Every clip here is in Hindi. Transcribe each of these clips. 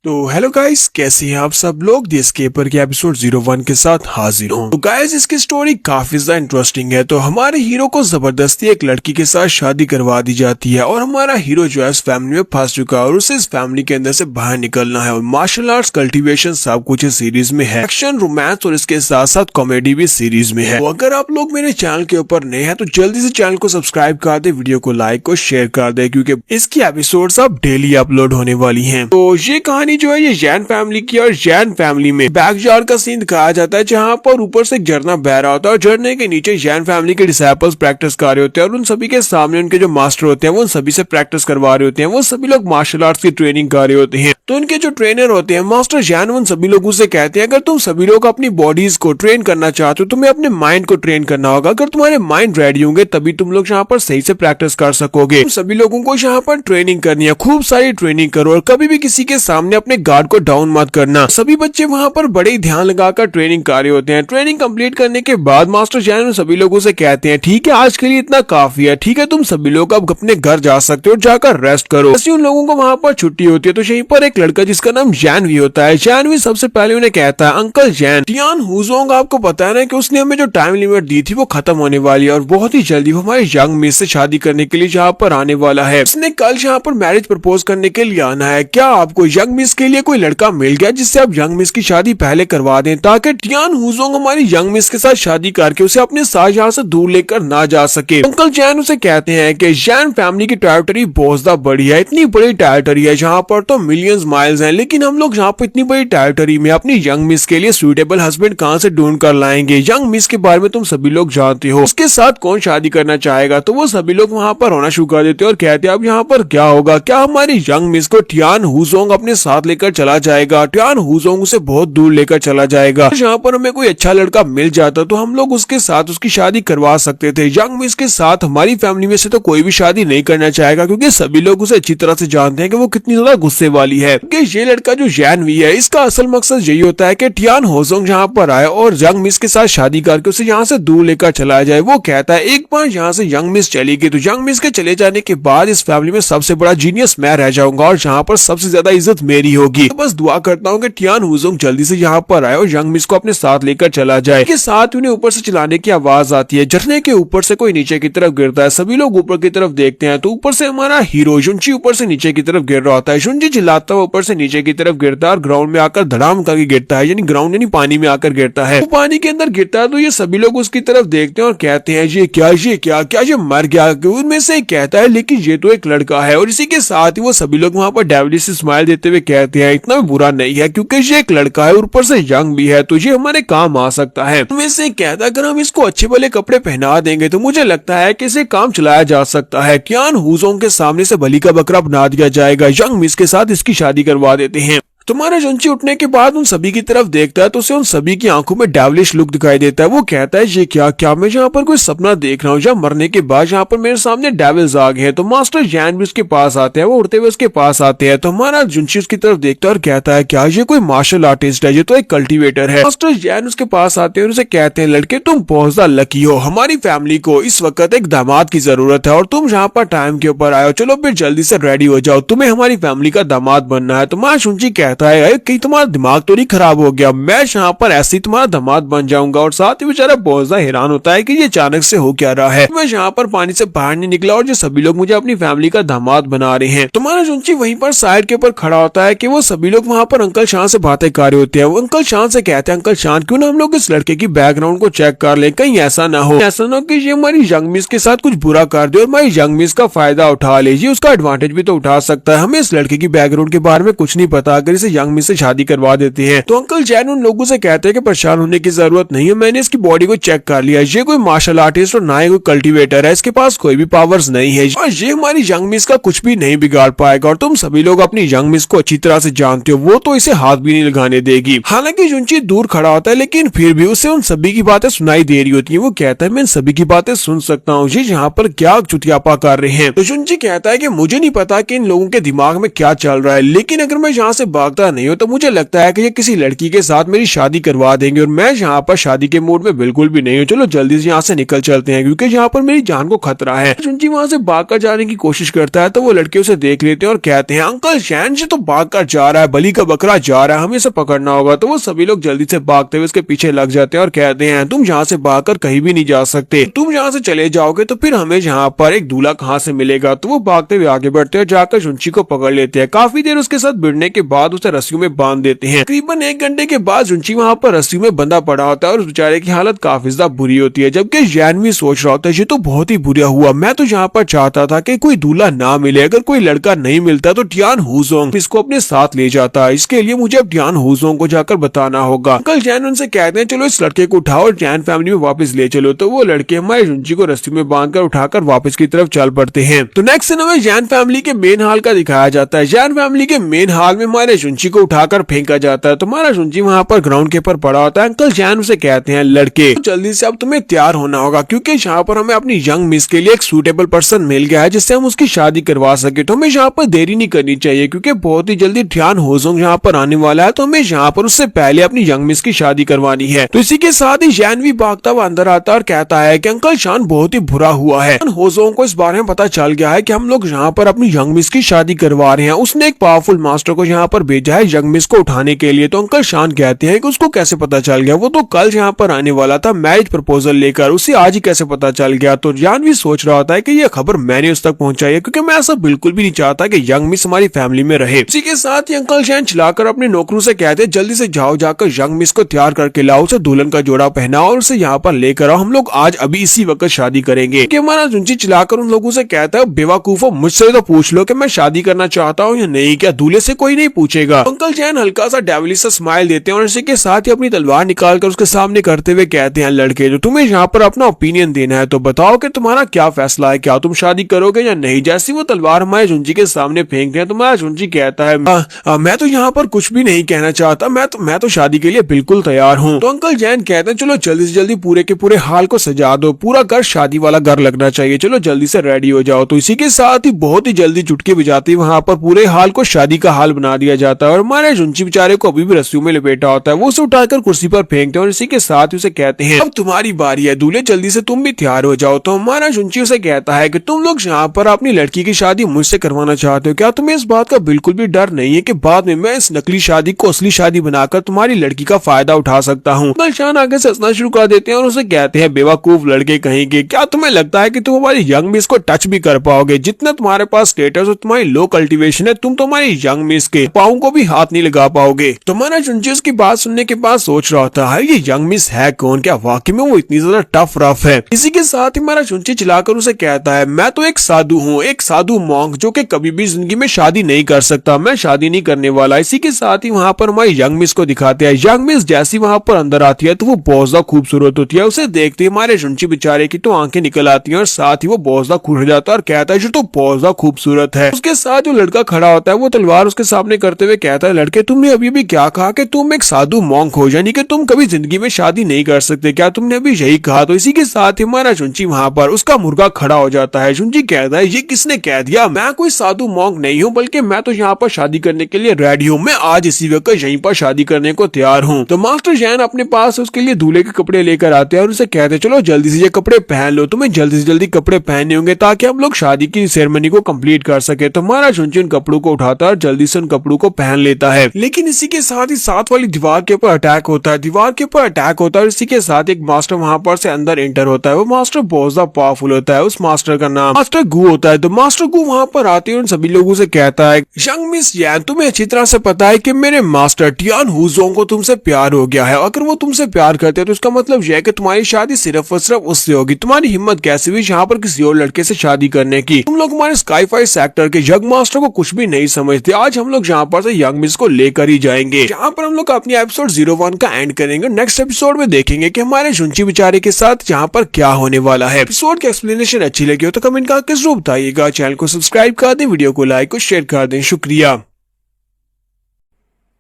तो हेलो गाइस, कैसे हैं आप सब लोग। द एस्केपर के एपिसोड 01 के साथ हाजिर हूँ। तो गाइस, इसकी स्टोरी काफी ज्यादा इंटरेस्टिंग है। तो हमारे हीरो को जबरदस्ती एक लड़की के साथ शादी करवा दी जाती है और हमारा हीरो जो है इस फैमिली में फंस चुका है और उसे इस फैमिली के अंदर से बाहर निकलना है। और मार्शल आर्ट्स, कल्टीवेशन सब कुछ इस सीरीज में है। एक्शन, रोमांस और इसके साथ साथ कॉमेडी भी सीरीज में है। तो अगर आप लोग मेरे चैनल के ऊपर नए हैं तो जल्दी से चैनल को सब्सक्राइब कर दे, वीडियो को लाइक और शेयर कर दे, क्योंकि इसकी एपिसोड अब डेली अपलोड होने वाली है। तो ये कहानी जो है ये जैन फैमिली की, और जैन फैमिली में बैकयार्ड का सीन दिखाया जाता है, जहाँ पर ऊपर से एक झरना बह रहा होता है और झरने के नीचे जैन फैमिली के डिसाइपल्स प्रैक्टिस कर रहे होते हैं और उन सभी के सामने उनके जो मास्टर होते हैं वो उन सभी से प्रैक्टिस करवा रहे होते हैं। वो सभी लोग मार्शल आर्ट्स की ट्रेनिंग कर रहे होते हैं। तो उनके जो ट्रेनर होते हैं मास्टर जैन, उन सभी लोगों से कहते हैं अगर तुम सभी लोग अपनी बॉडीज को ट्रेन करना चाहते हो तुम्हें अपने माइंड को ट्रेन करना होगा। अगर तुम्हारे माइंड रेडी होंगे तभी तुम लोग यहाँ पर सही से प्रैक्टिस कर सकोगे। तुम सभी लोगों को यहाँ पर ट्रेनिंग करनी है, खूब सारी ट्रेनिंग करो और कभी भी किसी के सामने अपने गार्ड को डाउन मत करना। सभी बच्चे वहाँ पर बड़े ही ध्यान लगाकर ट्रेनिंग कर रहे होते हैं। ट्रेनिंग कंप्लीट करने के बाद मास्टर जैन सभी लोगों से कहते हैं ठीक है, आज के लिए इतना काफी है, ठीक है तुम सभी लोग अब अपने घर जा सकते हो, जाकर रेस्ट करो। ऐसे उन लोगों को वहाँ पर छुट्टी होती है। तो यहीं पर एक लड़का जिसका नाम जानवी होता है, जानवी सबसे पहले उन्हें कहता है अंकल जैन, टियान हुजोंग आपको पता है ना कि उसने हमें जो टाइम लिमिट दी थी वो खत्म होने वाली है और बहुत ही जल्दी वो हमारे यंग मिस से शादी करने के लिए यहाँ पर आने वाला है। उसने कल यहाँ पर मैरिज प्रपोज करने के लिए आना है। क्या आपको यंग मिस के लिए कोई लड़का मिल गया जिससे आप यंग मिस की शादी पहले करवा दें, ताकि टियान हुजोंग हमारी यंग मिस के साथ शादी करके उसे अपने साथ यहाँ से दूर लेकर ना जा सके। अंकल जैन उसे कहते हैं कि जैन फैमिली की टेरिटरी बहुत ज्यादा बड़ी है, इतनी बड़ी टेरिटरी है जहाँ पर तो मिलियंस माइल्स हैं, लेकिन हम लोग यहाँ पर इतनी बड़ी टेरिटरी में अपनी यंग मिस के लिए सुटेबल हस्बैंड कहाँ से ढूंढ कर लाएंगे। यंग मिस के बारे में तुम सभी लोग जानते हो, उसके साथ कौन शादी करना चाहेगा। तो वो सभी लोग वहाँ पर होना शुरू कर देते हैं और कहते हैं अब यहाँ पर क्या होगा, क्या हमारी यंग मिस को टियान हुजोंग अपने साथ लेकर चला जाएगा। टियान हुजोंग उसे बहुत दूर लेकर चला जाएगा। यहाँ पर हमें कोई अच्छा लड़का मिल जाता तो हम लोग उसके साथ उसकी शादी करवा सकते थे। यंग मिस के साथ हमारी फैमिली में से तो कोई भी शादी नहीं करना चाहेगा, क्योंकि सभी लोग उसे अच्छी तरह से जानते हैं कि वो कितनी ज्यादा गुस्से वाली है। क्योंकि ये लड़का जो जानवी है इसका असल मकसद यही होता है कि टियान हुजोंग यहाँ पर आए और यंग मिस के साथ शादी करके उसे यहाँ से दूर लेकर चला जाए। वो कहता है एक बार यहाँ से यंग मिस चली गई तो यंग मिस के चले जाने के बाद इस फैमिली में सबसे बड़ा जीनियस मैं रह जाऊंगा और यहाँ पर सबसे ज्यादा इज्जत मेरी होगी। तो बस दुआ करता हूँ कि टियान हुजोंग जल्दी से यहाँ पर आए और यंग मिस को अपने साथ लेकर चला जाए। के साथ उन्हें ऊपर से चिल्लाने की आवाज आती है। झरने के ऊपर से कोई नीचे की तरफ गिरता है। सभी लोग ऊपर की तरफ देखते हैं तो ऊपर से हमारा हीरो जुनची ऊपर से नीचे की तरफ गिर रहा होता है। जुनची चिल्लाता हुआ ऊपर से नीचे की तरफ गिरता है और ग्राउंड में आकर धड़ाम करके गिरता है, यानी ग्राउंड यानी पानी में आकर गिरता है। वो पानी के अंदर गिरता है तो ये सभी लोग उसकी तरफ देखते हैं और कहते हैं ये क्या ये मर गया। उनमें से कहता है लेकिन ये तो एक लड़का है। और इसी के साथ ही वो सभी लोग वहाँ पर डेविलिश स्माइल देते हुए कहते हैं इतना भी बुरा नहीं है, क्योंकि ये एक लड़का है और ऊपर से यंग भी है तो ये हमारे काम आ सकता है। उनमें से कहता है अगर हम इसको अच्छे भले कपड़े पहना देंगे तो मुझे लगता है कि इसे काम चलाया जा सकता है। टियान हुजोंग के सामने से बलि का बकरा बना दिया जाएगा, यंग मिस के साथ इसकी शादी करवा देते हैं। तुम्हारे जुनची उठने के बाद उन सभी की तरफ देखता है तो उसे उन सभी की आंखों में डेविलिश लुक दिखाई देता है। वो कहता है ये क्या मैं यहाँ पर कोई सपना देख रहा हूँ, या मरने के बाद यहाँ पर मेरे सामने डेविल्स आ गए हैं। तो मास्टर जैन भी उसके पास आते हैं, वो उड़ते हुए उसके पास आते हैं। तो हमारा जुनची उसकी तरफ देखता है और कहता है क्या ये कोई मार्शल आर्टिस्ट है, ये तो एक कल्टिवेटर है। मास्टर जैन उसके पास आते हैं और उसे कहते हैं लड़के तुम बहुत ज्यादा लकी हो, हमारी फैमिली को इस वक्त एक दामाद की जरूरत है और तुम यहाँ पर टाइम के ऊपर आए हो, चलो फिर जल्दी से रेडी हो जाओ, तुम्हें हमारी फैमिली का दामाद बनना है। तो हमारा जुनची कहता है कहीं तुम्हारा दिमाग तो नहीं खराब हो गया, मैं यहाँ पर ऐसे ही तुम्हारा दामाद बन जाऊंगा। और साथ ही बेचारा बहुत ज्यादा हैरान होता है कि ये अचानक से हो क्या रहा है, मैं यहाँ पर पानी से बाहर नहीं निकला और ये सभी लोग मुझे अपनी फैमिली का दामाद बना रहे हैं। तुम्हारा जुनची वहीं पर साइड के ऊपर खड़ा होता है कि वो सभी लोग वहाँ पर अंकल शान से बातें कर रहे होते हैं। वो अंकल शान से कहते हैं अंकल शान क्यों ना हम लोग इस लड़के की बैकग्राउंड को चेक कर ले, कहीं ऐसा ना हो कि ये हमारी यंग मिस के साथ कुछ बुरा कर दे और हमारी यंग मिस का फायदा उठा ले। ये उसका एडवांटेज भी तो उठा सकता है, हमें इस लड़के की बैकग्राउंड के बारे में कुछ नहीं पता, अगर इसे यंग मिस से शादी करवा देते हैं। तो अंकल जैन उन लोगों से कहते हैं कि परेशान होने की जरूरत नहीं है, मैंने इसकी बॉडी को चेक कर लिया, ये कोई मार्शल आर्टिस्ट और ना ही कोई कल्टीवेटर है, इसके पास कोई भी पावर्स नहीं है और ये हमारी यंग मिस का कुछ भी नहीं बिगाड़ पाएगा। और तुम सभी लोग अपनी यंग मिस को अच्छी तरह से जानते हो, वो तो इसे हाथ भी नहीं लगाने देगी। हालांकि जुनची दूर खड़ा होता है लेकिन फिर भी उसे उन सभी की बातें सुनाई दे रही होती है। वो कहता है मैं इन सभी की बातें सुन सकता हूँ, ये यहाँ पर क्या चुतियापा कर रहे हैं। तो जुनची कहता है कि मुझे नहीं पता कि इन लोगों के दिमाग में क्या चल रहा है, लेकिन अगर मैं यहाँ से भाग भागता नहीं हो तो मुझे लगता है कि ये किसी लड़की के साथ मेरी शादी करवा देंगे और मैं यहाँ पर शादी के मूड में बिल्कुल भी नहीं हूँ। चलो जल्दी से यहाँ से निकल चलते हैं क्योंकि यहाँ पर मेरी जान को खतरा है। जुंजी वहाँ से भागकर जाने की कोशिश करता है तो वो लड़के उसे देख लेते हैं और कहते हैं अंकल शैन जी तो भागकर जा रहा है, बलि का बकरा जा रहा है, हमें इसे पकड़ना होगा। तो वो सभी लोग जल्दी से भागते हुए उसके पीछे लग जाते हैं और कहते हैं तुम यहाँ से भागकर कहीं भी नहीं जा सकते, तुम यहाँ से चले जाओगे तो फिर हमें यहाँ पर एक दूल्हा कहाँ से मिलेगा। तो वो भागते हुए आगे बढ़ते हैं, जाकर जुंची को पकड़ लेते हैं। काफी देर उसके साथ भिड़ने के बाद उसे रस्सियों में बांध देते हैं। तकरीबन 1 घंटे के बाद जुंची वहाँ पर रस्सियों में बंधा पड़ा होता है और उस बेचारे की हालत काफी ज्यादा बुरी होती है। जबकि जैन भी सोच रहा होता है ये तो बहुत ही बुरा हुआ, मैं तो यहाँ पर चाहता था कि कोई दूल्हा ना मिले, अगर कोई लड़का नहीं मिलता तो टियान हुजोंग इसको अपने साथ ले जाता है। इसके लिए मुझे अब टियान हुजोंग को जाकर बताना होगा। अंकल जैन उनसे कहते हैं चलो इस लड़के को उठाओ और जैन फैमिली में वापस ले चलो। तो वो लड़के हमारे जुंची को रस्सी में बांधकर उठाकर वापस की तरफ चल पड़ते हैं। तो नेक्स्ट सीन हमें जैन फैमिली के मेन हॉल का दिखाया जाता है। जैन फैमिली के मेन हॉल में हमारे जुंची को उठाकर फेंका जाता है। तो हमारा जुंची वहाँ पर ग्राउंड के ऊपर पड़ा होता है। अंकल जैन उसे कहते हैं लड़के जल्दी से अब तुम्हें तैयार होना होगा क्योंकि यहाँ पर हमें अपनी यंग मिस के लिए एक सूटेबल पर्सन मिल गया है जिससे हम उसकी शादी करवा सके। तो हमें यहाँ पर देरी नहीं करनी चाहिए क्योंकि बहुत ही जल्दी टियान हुजोंग यहाँ पर आने वाला है। तो हमें यहाँ पर उससे पहले अपनी यंग मिस की शादी करवानी है। तो इसी के साथ ही जैन भी भागता हुआ अंदर आता है और कहता है कि अंकल शान बहुत ही बुरा हुआ है, हुजोंग को इस बारे में पता चल गया है कि हम लोग यहाँ पर अपनी यंग मिस की शादी करवा रहे हैं। उसने एक पावरफुल मास्टर को यहाँ पर भेजा है यंग मिस को उठाने के लिए। तो अंकल शान कहते हैं कि उसको कैसे पता चल गया, वो तो कल यहाँ पर आने वाला था मैरिज प्रपोजल लेकर, उसे आज ही कैसे पता चल गया। तो जान भी सोच रहा होता है कि ये खबर मैंने उस तक पहुंचाई है क्योंकि मैं ऐसा बिल्कुल भी नहीं चाहता कि यंग मिस हमारी फैमिली में रहे। इसी के साथ ही अंकल शैन चिल्लाकर अपने नौकरों से कहते हैं जल्दी से जाओ, जाकर यंग मिस को तैयार करके लाओ, उसे दुल्हन का जोड़ा पहनाओ और उसे यहाँ पर लेकर आओ, हम लोग आज अभी इसी वक्त शादी करेंगे। कि हमारा जुंची चिल्लाकर उन लोगों से कहता है बेवकूफो मुझसे तो पूछ लो कि मैं शादी करना चाहता हूँ या नहीं, क्या दूल्हे से कोई नहीं पूछेगा। अंकल शैन हल्का सा डेविलिश सा स्माइल देते हैं और इसी के साथ ही अपनी तलवार निकालकर उसके सामने करते हुए कहते हैं लड़के जो तुम्हें यहाँ पर अपना ओपिनियन देना है तो बताओ कि तुम्हारा क्या फैसला है, क्या तुम शादी करोगे या नहीं। जैसे वो तलवार हमारे जुंजी के सामने फेंकते हैं तो हमारा जुंजी कहता है मैं तो यहाँ पर कुछ भी नहीं कहना चाहता, मैं तो शादी के लिए बिल्कुल तैयार हूँ। तो अंकल जैन कहते हैं चलो जल्दी से जल्दी पूरे के पूरे हाल को सजा दो, पूरा घर शादी वाला घर लगना चाहिए, चलो जल्दी से रेडी हो जाओ। तो इसी के साथ ही बहुत ही जल्दी चुटकी बजाती वहाँ पर पूरे हाल को शादी का हाल बना दिया जाता है और हमारे जुंची बेचारे को अभी भी रस्सियों में लपेटा होता है। वो उसे उठाकर कुर्सी पर फेंकते हैं और इसी के साथ ही उसे कहते हैं अब तुम्हारी बारी है दूल्हे, जल्दी से तुम भी तैयार हो जाओ। तो हमारा जुंची उसे कहता है कि तुम लोग यहाँ पर अपनी लड़की की शादी मुझसे करवाना चाहते हो, क्या तुम्हें इस बात का बिल्कुल भी डर नहीं है कि बाद में मैं इस नकली शादी को असली शादी बनाकर तुम्हारी लड़की का फायदा उठा सकता हूँ। शान आगे से हंसना शुरू कर देते हैं और उसे कहते हैं बेवकूफ लड़के कहेंगे, क्या तुम्हें लगता है कि तुम हमारी यंग मिस को टच भी कर पाओगे, जितना तुम्हारे पास स्टेटस और तुम्हारी लो कल्टीवेशन है तुम तुम्हारी यंग मिस के पाँव को भी हाथ नहीं लगा पाओगे। तुम्हारा जुंची उसकी बात सुनने के बाद सोच रहा होता है ये यंग मिस है कौन, क्या वाकई में वो इतनी ज्यादा टफ रफ है। इसी के साथ ही हमारा जुंची चिल्लाकर उसे कहता है मैं तो एक साधु हूँ, एक साधु मॉन्क जो कि कभी भी जिंदगी में शादी नहीं कर सकता, मैं शादी नहीं करने वाला। इसी के साथ ही वहाँ पर हमारी यंग मिस को दिखाते हैं। यंग मिस जैसी वहाँ पर अंदर आती है तो वो बहुत ज्यादा खूबसूरत होती है, उसे देखते ही हमारे जुंची बेचारे की तो आंखें निकल आती हैं और साथ ही वो बहुत ज्यादा खुश हो जाता है और कहता है जो तो बहुत ज्यादा खूबसूरत है। उसके साथ जो लड़का खड़ा होता है वो तलवार उसके सामने करते हुए कहता है लड़के तुमने अभी भी क्या कहा कि तुम एक साधु मॉन्क हो, यानी कि तुम कभी जिंदगी में शादी नहीं कर सकते, क्या तुमने अभी यही कहा। तो इसी के साथ ही हमारा जुंची वहाँ पर उसका मुर्गा खड़ा हो जाता है। जुंची कहता है ये किसने कह दिया, मैं कोई साधु मॉन्क नहीं हूँ बल्कि मैं तो यहाँ पर शादी करने के लिए रेडी हूँ, मैं आज इसी वक्त यहीं पर शादी करने को तैयार हूँ। तो मास्टर जैन अपने पास उसके लिए दूल्हे के कपड़े लेकर आते हैं और उसे कहते हैं चलो जल्दी से ये कपड़े पहन लो, तुम्हें जल्दी से जल्दी कपड़े पहनने होंगे ताकि हम लोग शादी की सेरेमनी को कंप्लीट कर सके। तो हमारा जुंची उन कपड़ों को उठाता है और जल्दी से उन कपड़ों को पहन लेता है। लेकिन इसी के साथ ही साथ वाली दीवार के ऊपर अटैक होता है, दीवार के ऊपर अटैक होता है और इसी के साथ एक मास्टर वहाँ पर से अंदर एंटर होता है। वो मास्टर बहुत ज्यादा पावरफुल होता है, उस मास्टर का नाम मास्टर गू होता है। तो मास्टर गू वहाँ पर आते हैं उन सभी लोगों से कहता है यंग मिस जैन तुम्हें अच्छी तरह से पता है कि मेरे मास्टर टियान हुजोंग को तुमसे प्यार हो गया है, अगर वो तुमसे प्यार करते हैं तो इसका मतलब यह है कि तुम्हारी शादी सिर्फ और सिर्फ उससे होगी। तुम्हारी हिम्मत कैसे हुई यहाँ पर किसी और लड़के से शादी करने की, तुम लोग हमारे स्काई फाइव सेक्टर के यंग मास्टर को कुछ भी नहीं समझते। आज हम लोग यहाँ पर से यंग मिस को लेकर ही जाएंगे। यहाँ पर हम लोग अपनी एपिसोड 01 का एंड करेंगे। नेक्स्ट एपिसोड में देखेंगे कि हमारे जुंची बेचारे के साथ यहाँ पर क्या होने वाला है। एपिसोड की एक्सप्लेनेशन अच्छी लगी हो तो कमेंट करके जरूर बताइएगा। चैनल को सब्सक्राइब कर दें, वीडियो को लाइक और शेयर कर दें। शुक्रिया।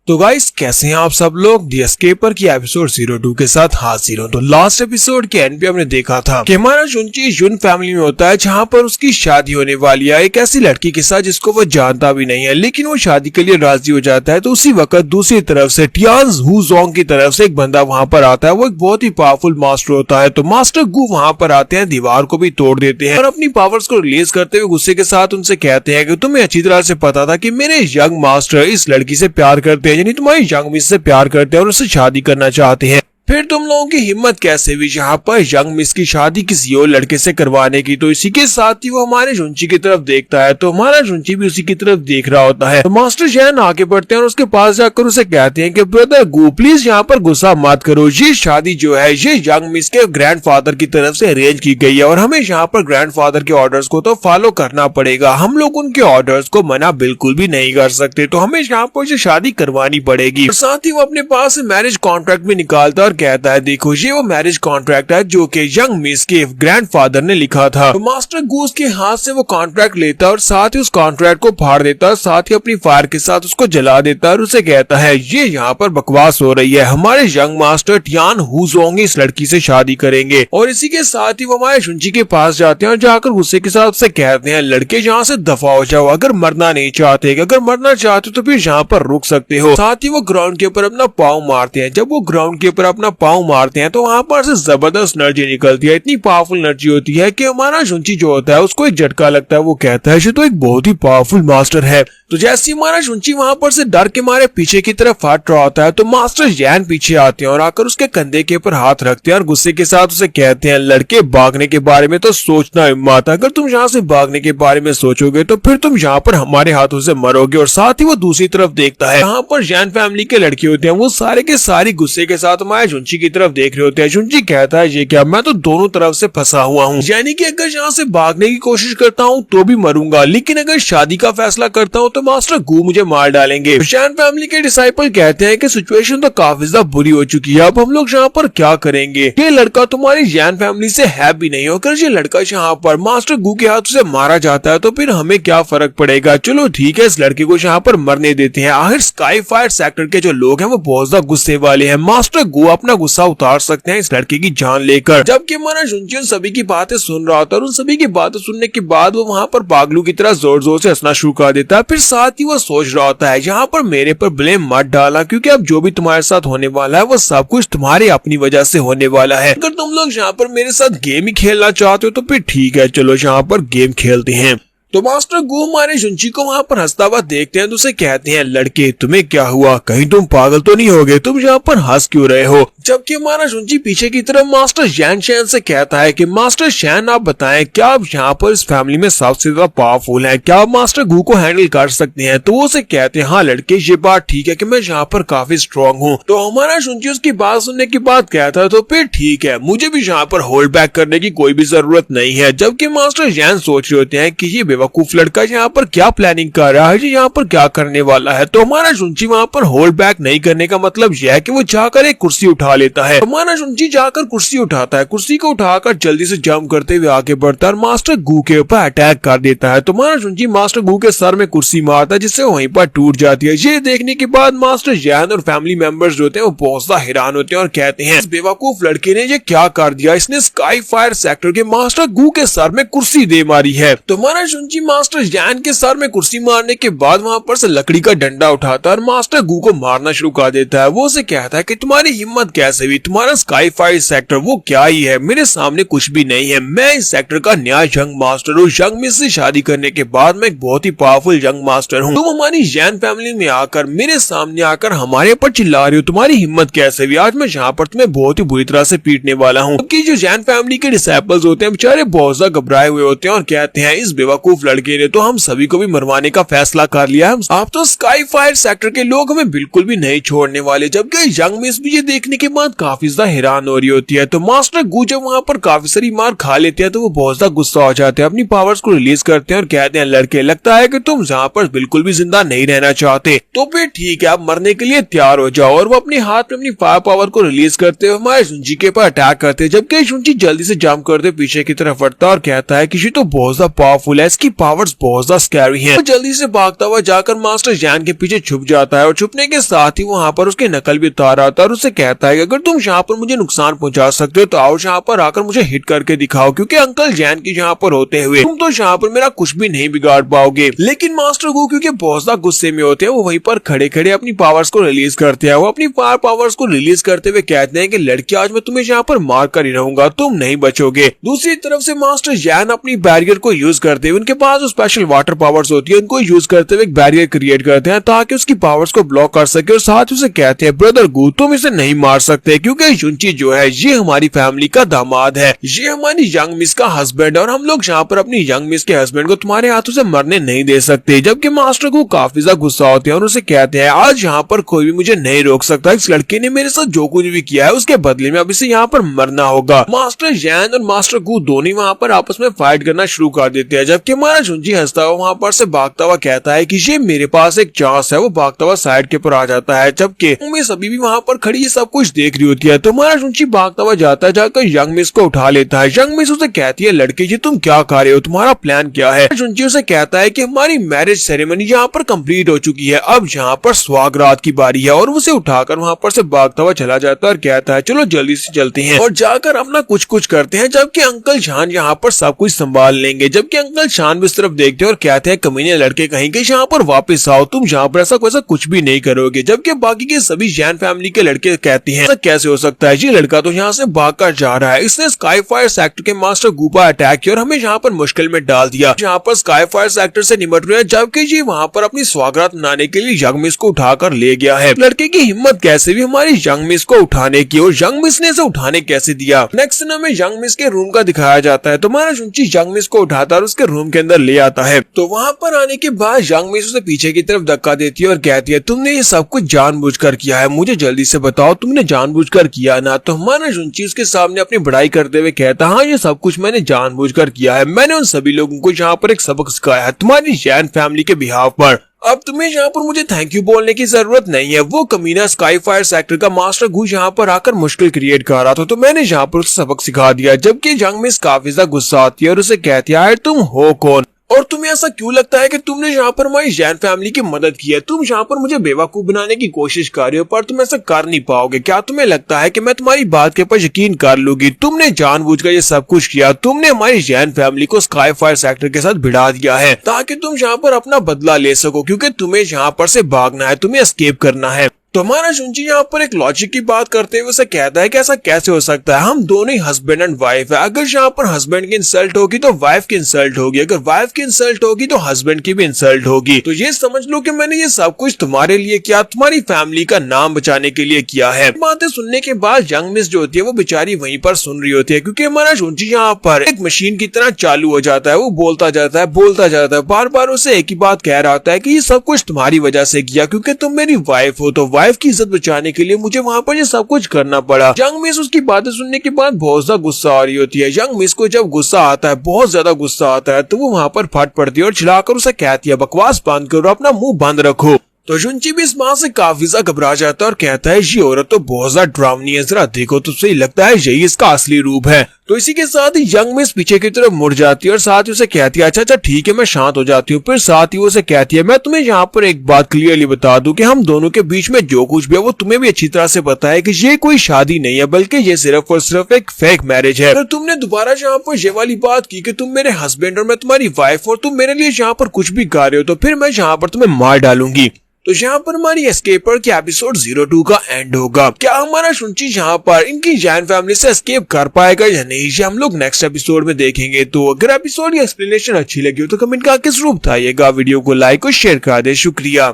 तो गाइस कैसे हैं आप सब लोग। दी एस्केपर की एपिसोड 02 के साथ हाजिर हूं। तो लास्ट एपिसोड के एंड पे हमने देखा था कि हमारा जुनची जुन फैमिली में होता है जहां पर उसकी शादी होने वाली है एक ऐसी लड़की के साथ जिसको वो जानता भी नहीं है, लेकिन वो शादी के लिए राजी हो जाता है। तो उसी वक्त दूसरी तरफ से टियान हुजोंग की तरफ से एक बंदा वहां पर आता है। वो एक बहुत ही पावरफुल मास्टर होता है। तो मास्टर गु वहां पर आते हैं, दीवार को भी तोड़ देते हैं और अपनी पावर्स को रिलीज करते हुए गुस्से के साथ उनसे कहते हैं कि तुम्हें अच्छी तरह से पता था कि मेरे यंग मास्टर इस लड़की से प्यार करते हैं, यानी तुम्हारी यंग मिस से प्यार करते हैं और उससे शादी करना चाहते हैं। फिर तुम लोगों की हिम्मत कैसे हुई यहाँ पर यंग मिस की शादी किसी और लड़के से करवाने की। तो इसी के साथ ही वो हमारे जुनची की तरफ देखता है, तो हमारा जुनची भी उसी की तरफ देख रहा होता है। तो मास्टर जैन आगे बढ़ते हैं और उसके पास जाकर उसे कहते हैं कि ब्रदर गु प्लीज यहाँ पर गुस्सा मत करो, ये शादी जो है ये यंग मिस के ग्रैंडफादर की तरफ से अरेंज की गई है और हमें यहाँ पर ग्रैंडफादर के ऑर्डर्स को तो फॉलो करना पड़ेगा। हम लोग उनके ऑर्डर्स को मना बिल्कुल भी नहीं कर सकते, तो हमें यहाँ पर ये शादी करवानी पड़ेगी। साथ ही वो अपने पास मैरिज कॉन्ट्रैक्ट भी निकालता कहता है देखो ये वो मैरिज कॉन्ट्रैक्ट है जो कि यंग मिस के ग्रैंडफादर ने लिखा था। तो मास्टर गूस के हाथ से वो कॉन्ट्रैक्ट लेता और साथ ही उस कॉन्ट्रैक्ट को फाड़ देता और साथ ही अपनी फायर के साथ उसको जला देता और उसे कहता है ये यहाँ पर बकवास हो रही है, हमारे यंग मास्टर टियान हुजोंग इस लड़की से शादी करेंगे। और इसी के साथ ही वो हमारे जुनची के पास जाते हैं और जाकर गुस्से के साथ उससे कहते हैं लड़के यहाँ से दफा हो जाओ, अगर मरना नहीं चाहते, अगर मरना चाहते तो फिर यहाँ पर रुक सकते हो। साथ ही वो ग्राउंड के ऊपर अपना पाँव मारते हैं। जब वो ग्राउंड के ऊपर अपना पाँव मारते हैं तो वहां पर से जबरदस्त एनर्जी निकलती है, इतनी पावरफुल एनर्जी होती है कि हमारा जुनची जो होता है उसको एक झटका लगता है। वो कहता है ये तो एक बहुत ही पावरफुल मास्टर है। तो जैसे हमारा जुनची वहां पर से डर के मारे पीछे की तरफ हट रहा होता है तो मास्टर जैन पीछे आते हैं और आकर उसके कंधे के ऊपर हाथ रखते हैं और गुस्से के साथ उसे कहते हैं लड़के भागने के बारे में तो सोचना ही मत, अगर तुम यहाँ से भागने के बारे में सोचोगे तो फिर तुम यहाँ पर हमारे हाथों से मरोगे। और साथ ही वो दूसरी तरफ देखता है, यहाँ पर जैन फैमिली के लड़के होते हैं, वो सारे के सारे गुस्से के साथ हमारे जुनची की तरफ देख रहे होते हैं। जुनची कहता है ये क्या, मैं तो दोनों तरफ से फंसा हुआ हूँ, यानी कि अगर यहाँ से भागने की कोशिश करता हूँ तो भी मरूंगा, लेकिन अगर शादी का फैसला करता हूँ तो मास्टर गू मुझे मार डालेंगे। जैन फैमिली के डिसाइपल कहते हैं कि सिचुएशन तो काफी ज्यादा बुरी हो चुकी है, अब हम लोग यहाँ पर क्या करेंगे। ये लड़का तुम्हारी जैन फैमिली से है भी नहीं, अगर ये लड़का यहाँ पर मास्टर गू के हाथ से मारा जाता है तो फिर हमें क्या फर्क पड़ेगा। चलो ठीक है, इस लड़के को यहाँ पर मरने देते हैं। आखिर स्काई फायर सेक्टर के जो लोग हैं वो बहुत ज्यादा गुस्से वाले हैं, मास्टर गू अपना गुस्सा उतार सकते हैं इस लड़के की जान लेकर। जबकि हमारा जुनची उन सभी की बातें सुन रहा था और उन सभी की बातें सुनने के बाद वो वहाँ पर पागलू की तरह जोर जोर से हंसना शुरू कर देता है। फिर साथ ही वो सोच रहा होता है यहाँ पर मेरे पर ब्लेम मत डाला, क्योंकि अब जो भी तुम्हारे साथ होने वाला है वो सब कुछ तुम्हारी अपनी वजह से होने वाला है। अगर तुम लोग यहाँ पर मेरे साथ गेम ही खेलना चाहते हो तो फिर ठीक है, चलो यहाँ पर गेम खेलते हैं। तो मास्टर गू हमारे जुनची को वहाँ पर हंसता हुआ देखते हैं तो उसे कहते हैं लड़के तुम्हें क्या हुआ, कहीं तुम पागल तो नहीं हो गए, तुम यहाँ पर हंस क्यों रहे हो। जबकि हमारा जुनची पीछे की तरफ मास्टर जैन शैन से कहता है कि मास्टर शैन आप बताएं क्या आप यहाँ पर इस फैमिली में सबसे ज्यादा पावरफुल है, क्या आप मास्टर गू को हैंडल कर सकते हैं। तो वो उसे कहते हैं हाँ लड़के ये बात ठीक है कि मैं यहाँ पर काफी स्ट्रॉन्ग हूँ। तो हमारा जुनची उसकी बात सुनने के बाद कहता है तो फिर ठीक है, मुझे भी यहाँ पर होल्ड बैक करने की कोई भी जरूरत नहीं है। जबकि मास्टर जैन सोच रहे होते हैं कि ये बेवकूफ लड़का यहाँ पर क्या प्लानिंग कर रहा है, ये यहाँ पर क्या करने वाला है। तो हमारा जुनची वहाँ पर होल्ड बैक नहीं करने का मतलब यह है कि वो जाकर एक कुर्सी उठा लेता है। हमारा जुनची जाकर कुर्सी उठाता है, कुर्सी को उठाकर जल्दी से जंप करते हुए आगे बढ़ता है और मास्टर गू के ऊपर अटैक कर देता है। तो हमारा जुनची मास्टर गू के सर में कुर्सी मारता है जिससे वहीं पर टूट जाती है। ये देखने के बाद मास्टर जैन और फैमिली मेंबर्स जो होते हैं वो बहुत ज्यादा हैरान होते हैं और कहते हैं इस बेवकूफ लड़के ने ये क्या कर दिया, इसने स्काई फायर सेक्टर के मास्टर गू के सर में कुर्सी दे मारी है। तो हमारा जुनची मास्टर जैन के सर में कुर्सी मारने के बाद वहाँ पर से लकड़ी का डंडा उठाता है और मास्टर गू को मारना शुरू कर देता है। वो उसे कहता है कि तुम्हारी हिम्मत कैसे हुई, तुम्हारा स्काई फायर सेक्टर वो क्या ही है, मेरे सामने कुछ भी नहीं है, मैं इस सेक्टर का नया यंग मास्टर हूँ, यंग मिस से शादी करने के बाद मैं एक बहुत ही पावरफुल यंग मास्टर हूँ। तुम हमारी जैन फैमिली में आकर मेरे सामने आकर हमारे पर चिल्ला रहे हो, तुम्हारी हिम्मत कैसे हुई, आज मैं यहाँ पर तुम्हें बहुत ही बुरी तरह से पीटने वाला हूँ। क्योंकि जो जैन फैमिली के डिसाइपल्स होते हैं बेचारे बहुत ज्यादा घबराए हुए होते हैं और कहते हैं इस बेवकूफ लड़के ने तो हम सभी को भी मरवाने का फैसला कर लिया है, आप तो स्काई फायर सेक्टर के लोग हमें बिल्कुल भी नहीं छोड़ने वाले। जबकि यंग मिस भी ये देखने के बाद काफी ज्यादा हैरान हो रही होती है। तो मास्टर गू जब वहाँ पर काफी सारी मार खा लेते हैं तो वो बहुत ज्यादा गुस्सा हो जाते हैं, अपनी पावर्स को रिलीज करते हैं और कहते हैं लड़के लगता है कि तुम यहाँ पर बिल्कुल भी जिंदा नहीं रहना चाहते, तो फिर ठीक है आप मरने के लिए तैयार हो जाओ। और वो अपने हाथ में अपनी फायर पावर को रिलीज करते हुए हमारे शुंची के ऊपर अटैक करते हैं, जबकि शुंची जल्दी से जंप करते पीछे की तरफ हटता और कहता है कि ये तो बहुत ज्यादा पावरफुल है, इसकी पावर्स बहुत ज्यादा स्कैरी है। वो जल्दी से भागता हुआ जाकर मास्टर जैन के पीछे छुप जाता है और छुपने के साथ ही वहाँ पर उसकी नकल भी उतार आता है और उसे कहता है कि अगर तुम यहाँ पर मुझे नुकसान पहुंचा सकते हो तो आओ यहाँ पर आकर मुझे हिट करके दिखाओ, क्योंकि अंकल जैन की यहाँ पर होते हुए तुम तो यहाँ पर मेरा कुछ भी नहीं बिगाड़ पाओगे। लेकिन मास्टर गू क्योंकि बहुत ज्यादा गुस्से में होते हैं वो वहीं पर खड़े खड़े अपनी पावर्स को रिलीज करते हैं। वो अपनी फायर पावर्स को रिलीज करते हुए कहते हैं कि लड़की आज मैं तुम्हें यहाँ पर मार कर ही रहूंगा, तुम नहीं बचोगे। दूसरी तरफ से मास्टर जैन अपनी बैरियर को यूज करते हुए उनके पास जो स्पेशल वाटर पावर्स होती है उनको यूज करते हुए एक बैरियर क्रिएट करते हैं ताकि उसकी पावर्स को ब्लॉक कर सके और साथ ही उसे कहते हैं ब्रदर गू तुम इसे नहीं मार सकते, क्योंकि शुंची जो है ये हमारी फैमिली का दामाद है, ये हमारी यंग मिस का हस्बैंड और हम लोग यहाँ पर अपनी यंग मिस के हस्बैंड को तुम्हारे हाथों से मरने नहीं दे सकते। जबकि मास्टर को काफी ज्यादा गुस्सा होते हैं और उसे कहते हैं आज यहाँ पर कोई भी मुझे नहीं रोक सकता, इस लड़के ने मेरे साथ जो कुछ भी किया है उसके बदले में अब इसे यहाँ पर मरना होगा। मास्टर जैन और मास्टर गू दोनों वहाँ पर आपस में फाइट करना शुरू कर देते हैं, जबकि हमारा शुंची हंसता हुआ वहाँ पर से भागता हुआ कहता है कि ये मेरे पास एक चांस है। वो भागता हुआ साइड के ऊपर आ जाता है, जबकि उम्मीद अभी भी वहाँ पर खड़ी सब कुछ देख रही होती है। तो हमारा शुंची भागता हुआ जाता है, जाकर यंग मिस को उठा लेता है। यंग मिस उसे कहती है लड़के जी तुम क्या कर रहे हो, तुम्हारा प्लान क्या है। शुंची उसे कहता है कि हमारी मैरिज सेरेमनी यहाँ पर कंप्लीट हो चुकी है, अब यहाँ पर स्वागरात की बारी है। और उसे उठाकर वहाँ पर से भागता हुआ चला जाता है और कहता है चलो जल्दी से चलते हैं और जाकर अपना कुछ कुछ करते हैं, जबकि अंकल शान यहाँ पर सब कुछ संभाल लेंगे। जबकि अंकल शान भी इस तरफ देखते हैं और कहते हैं कमीने लड़के कहेंगे यहाँ पर वापस आओ, तुम यहाँ पर ऐसा कुछ भी नहीं करोगे। जबकि बाकी के सभी जैन फैमिली के लड़के कहते हैं ऐसा कैसे हो सकता है, ये लड़का तो यहाँ से भागकर जा रहा है, इसने स्काई फायर सेक्टर के मास्टर गू पर अटैक किया और हमें यहाँ पर मुश्किल में डाल दिया, यहाँ पर स्काई फायर सेक्टर से निपट रहे हैं, जबकि ये वहाँ पर अपनी स्वागत मनाने के लिए यंग मिस को उठाकर ले गया है। लड़के की हिम्मत कैसे भी हमारी यंग मिस को उठाने की, और यंग मिस ने इसे उठाने कैसे दिया। नेक्स्ट सीन में यंग मिस के रूम का दिखाया जाता है। तो हमारा शुंची यंग मिस को उठाता है और उसके रूम के अंदर ले आता है। तो वहाँ पर आने के बाद यंग मिस उसे पीछे की तरफ धक्का देती है और कहती है तुमने ये सब कुछ जानबूझकर किया है, मुझे जल्दी से बताओ तुमने जानबूझकर किया ना। तो हमारा शुंची उसके सामने अपनी बड़ाई करते हुए कहता हाँ ये सब कुछ मैंने जानबूझकर किया है, मैंने उन सभी लोगों को यहाँ पर एक सबक सिखाया है तुम्हारी जैन फैमिली के बिहाफ पर। अब तुम्हें यहाँ पर मुझे थैंक यू बोलने की जरूरत नहीं है, वो कमीना स्काई फायर सेक्टर का मास्टर गू यहाँ पर आकर मुश्किल क्रिएट कर रहा था, तो मैंने यहाँ पर उसे सबक सिखा दिया। जबकि यंग मिस काफी ज्यादा गुस्सा आती है और उसे कहती है तुम हो कौन और तुम्हें ऐसा क्यों लगता है कि तुमने यहाँ पर हमारी जैन फैमिली की मदद की है, तुम यहाँ पर मुझे बेवकूफ बनाने की कोशिश कर रहे हो पर तुम ऐसा कर नहीं पाओगे। क्या तुम्हें लगता है कि मैं तुम्हारी बात के ऊपर यकीन कर लूंगी? तुमने जानबूझकर ये सब कुछ किया, तुमने हमारी जैन फैमिली को स्काई फायर सेक्टर के साथ भिड़ा दिया है ताकि तुम यहाँ पर अपना बदला ले सको, क्योंकि तुम्हें यहाँ पर से भागना है, तुम्हें एस्केप करना है। तो हमारा शुंची यहाँ पर एक लॉजिक की बात करते हुए उसे कहता है कि ऐसा कैसे हो सकता है, हम दोनों ही हस्बैंड एंड वाइफ है, अगर यहाँ पर हस्बैंड की इंसल्ट होगी तो वाइफ की इंसल्ट होगी, अगर वाइफ की इंसल्ट होगी तो हस्बैंड की भी इंसल्ट होगी। तो ये समझ लो कि मैंने ये सब कुछ तुम्हारे लिए किया, तुम्हारी फैमिली का नाम बचाने के लिए किया है। बातें सुनने के बाद यंग मिस जो होती है वो बेचारी वहीं पर सुन रही होती है, क्योंकि हमारा शुंची यहाँ पर एक मशीन की तरह चालू हो जाता है, वो बोलता जाता है बार बार उसे एक ही बात कह रहा होता है कि ये सब कुछ तुम्हारी वजह से किया, क्योंकि तुम मेरी वाइफ हो, तो वाइफ की इज्जत बचाने के लिए मुझे वहाँ पर ये सब कुछ करना पड़ा। यंग मिस उसकी बातें सुनने के बाद बहुत ज्यादा गुस्सा आ रही होती है। यंग मिस को जब गुस्सा आता है, बहुत ज्यादा गुस्सा आता है, तो वो वहाँ पर फट पड़ती है और चिल्लाकर उसे कहती है बकवास बंद करो, अपना मुंह बंद रखो। तो शुंची भी इस बात से काफी ज्यादा घबरा जाता है और कहता है ये औरत तो बहुत ज्यादा डरावनी है, जरा देखो तो सही, लगता है यही इसका असली रूप है। तो इसी के साथ ही यंग मिस पीछे की तरफ मुड़ जाती है और साथ ही उसे कहती है अच्छा ठीक है मैं शांत हो जाती हूँ। फिर साथ ही उसे कहती है मैं तुम्हें यहाँ पर एक बात क्लियरली बता दूं कि हम दोनों के बीच में जो कुछ भी है वो तुम्हें भी अच्छी तरह से पता है कि ये कोई शादी नहीं है, बल्कि ये सिर्फ और सिर्फ एक फेक मैरिज है। अगर तुमने दोबारा यहाँ पर ये वाली बात की कि तुम मेरे हस्बैंड और मैं तुम्हारी वाइफ और तुम मेरे लिए यहाँ पर कुछ भी कर रहे हो, तो फिर मैं यहाँ पर तुम्हें मार डालूंगी। तो यहाँ पर हमारी एस्केपर के एपिसोड 02 का एंड होगा। क्या हमारा शुंची यहाँ पर इनकी जैन फैमिली से एस्केप कर पाएगा या नहीं, ये हम लोग नेक्स्ट एपिसोड में देखेंगे। तो अगर एपिसोड या एक्सप्लेनेशन अच्छी लगी हो तो कमेंट करके जरूर बताइएगा, वीडियो को लाइक और शेयर कर दे। शुक्रिया।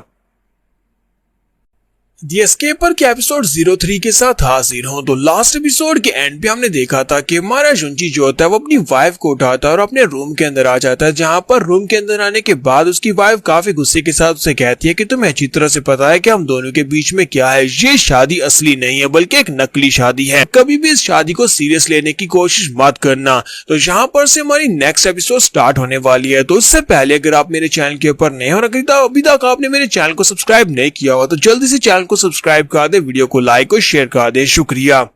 दी एस्केपर के एपिसोड 03 के साथ हाजिर हूँ। तो लास्ट एपिसोड के एंड पे हमने देखा था कि हमारा जुंजी जो होता है वो अपनी वाइफ को उठाता है और अपने रूम के अंदर आ जाता है, जहाँ पर रूम के अंदर आने के बाद उसकी वाइफ काफी गुस्से के साथ उसे कहती है कि तुम्हें अच्छी तरह से पता है कि हम दोनों के बीच में क्या है, ये शादी असली नहीं है बल्कि एक नकली शादी है, कभी भी इस शादी को सीरियस लेने की कोशिश मत करना। तो यहाँ पर से हमारी नेक्स्ट एपिसोड स्टार्ट होने वाली है। तो उससे पहले अगर आप मेरे चैनल के ऊपर नए और अभी तक आपने मेरे चैनल को सब्सक्राइब नहीं किया हुआ तो जल्दी से चैनल को सब्सक्राइब कर दे, वीडियो को लाइक और शेयर कर दे, शुक्रिया।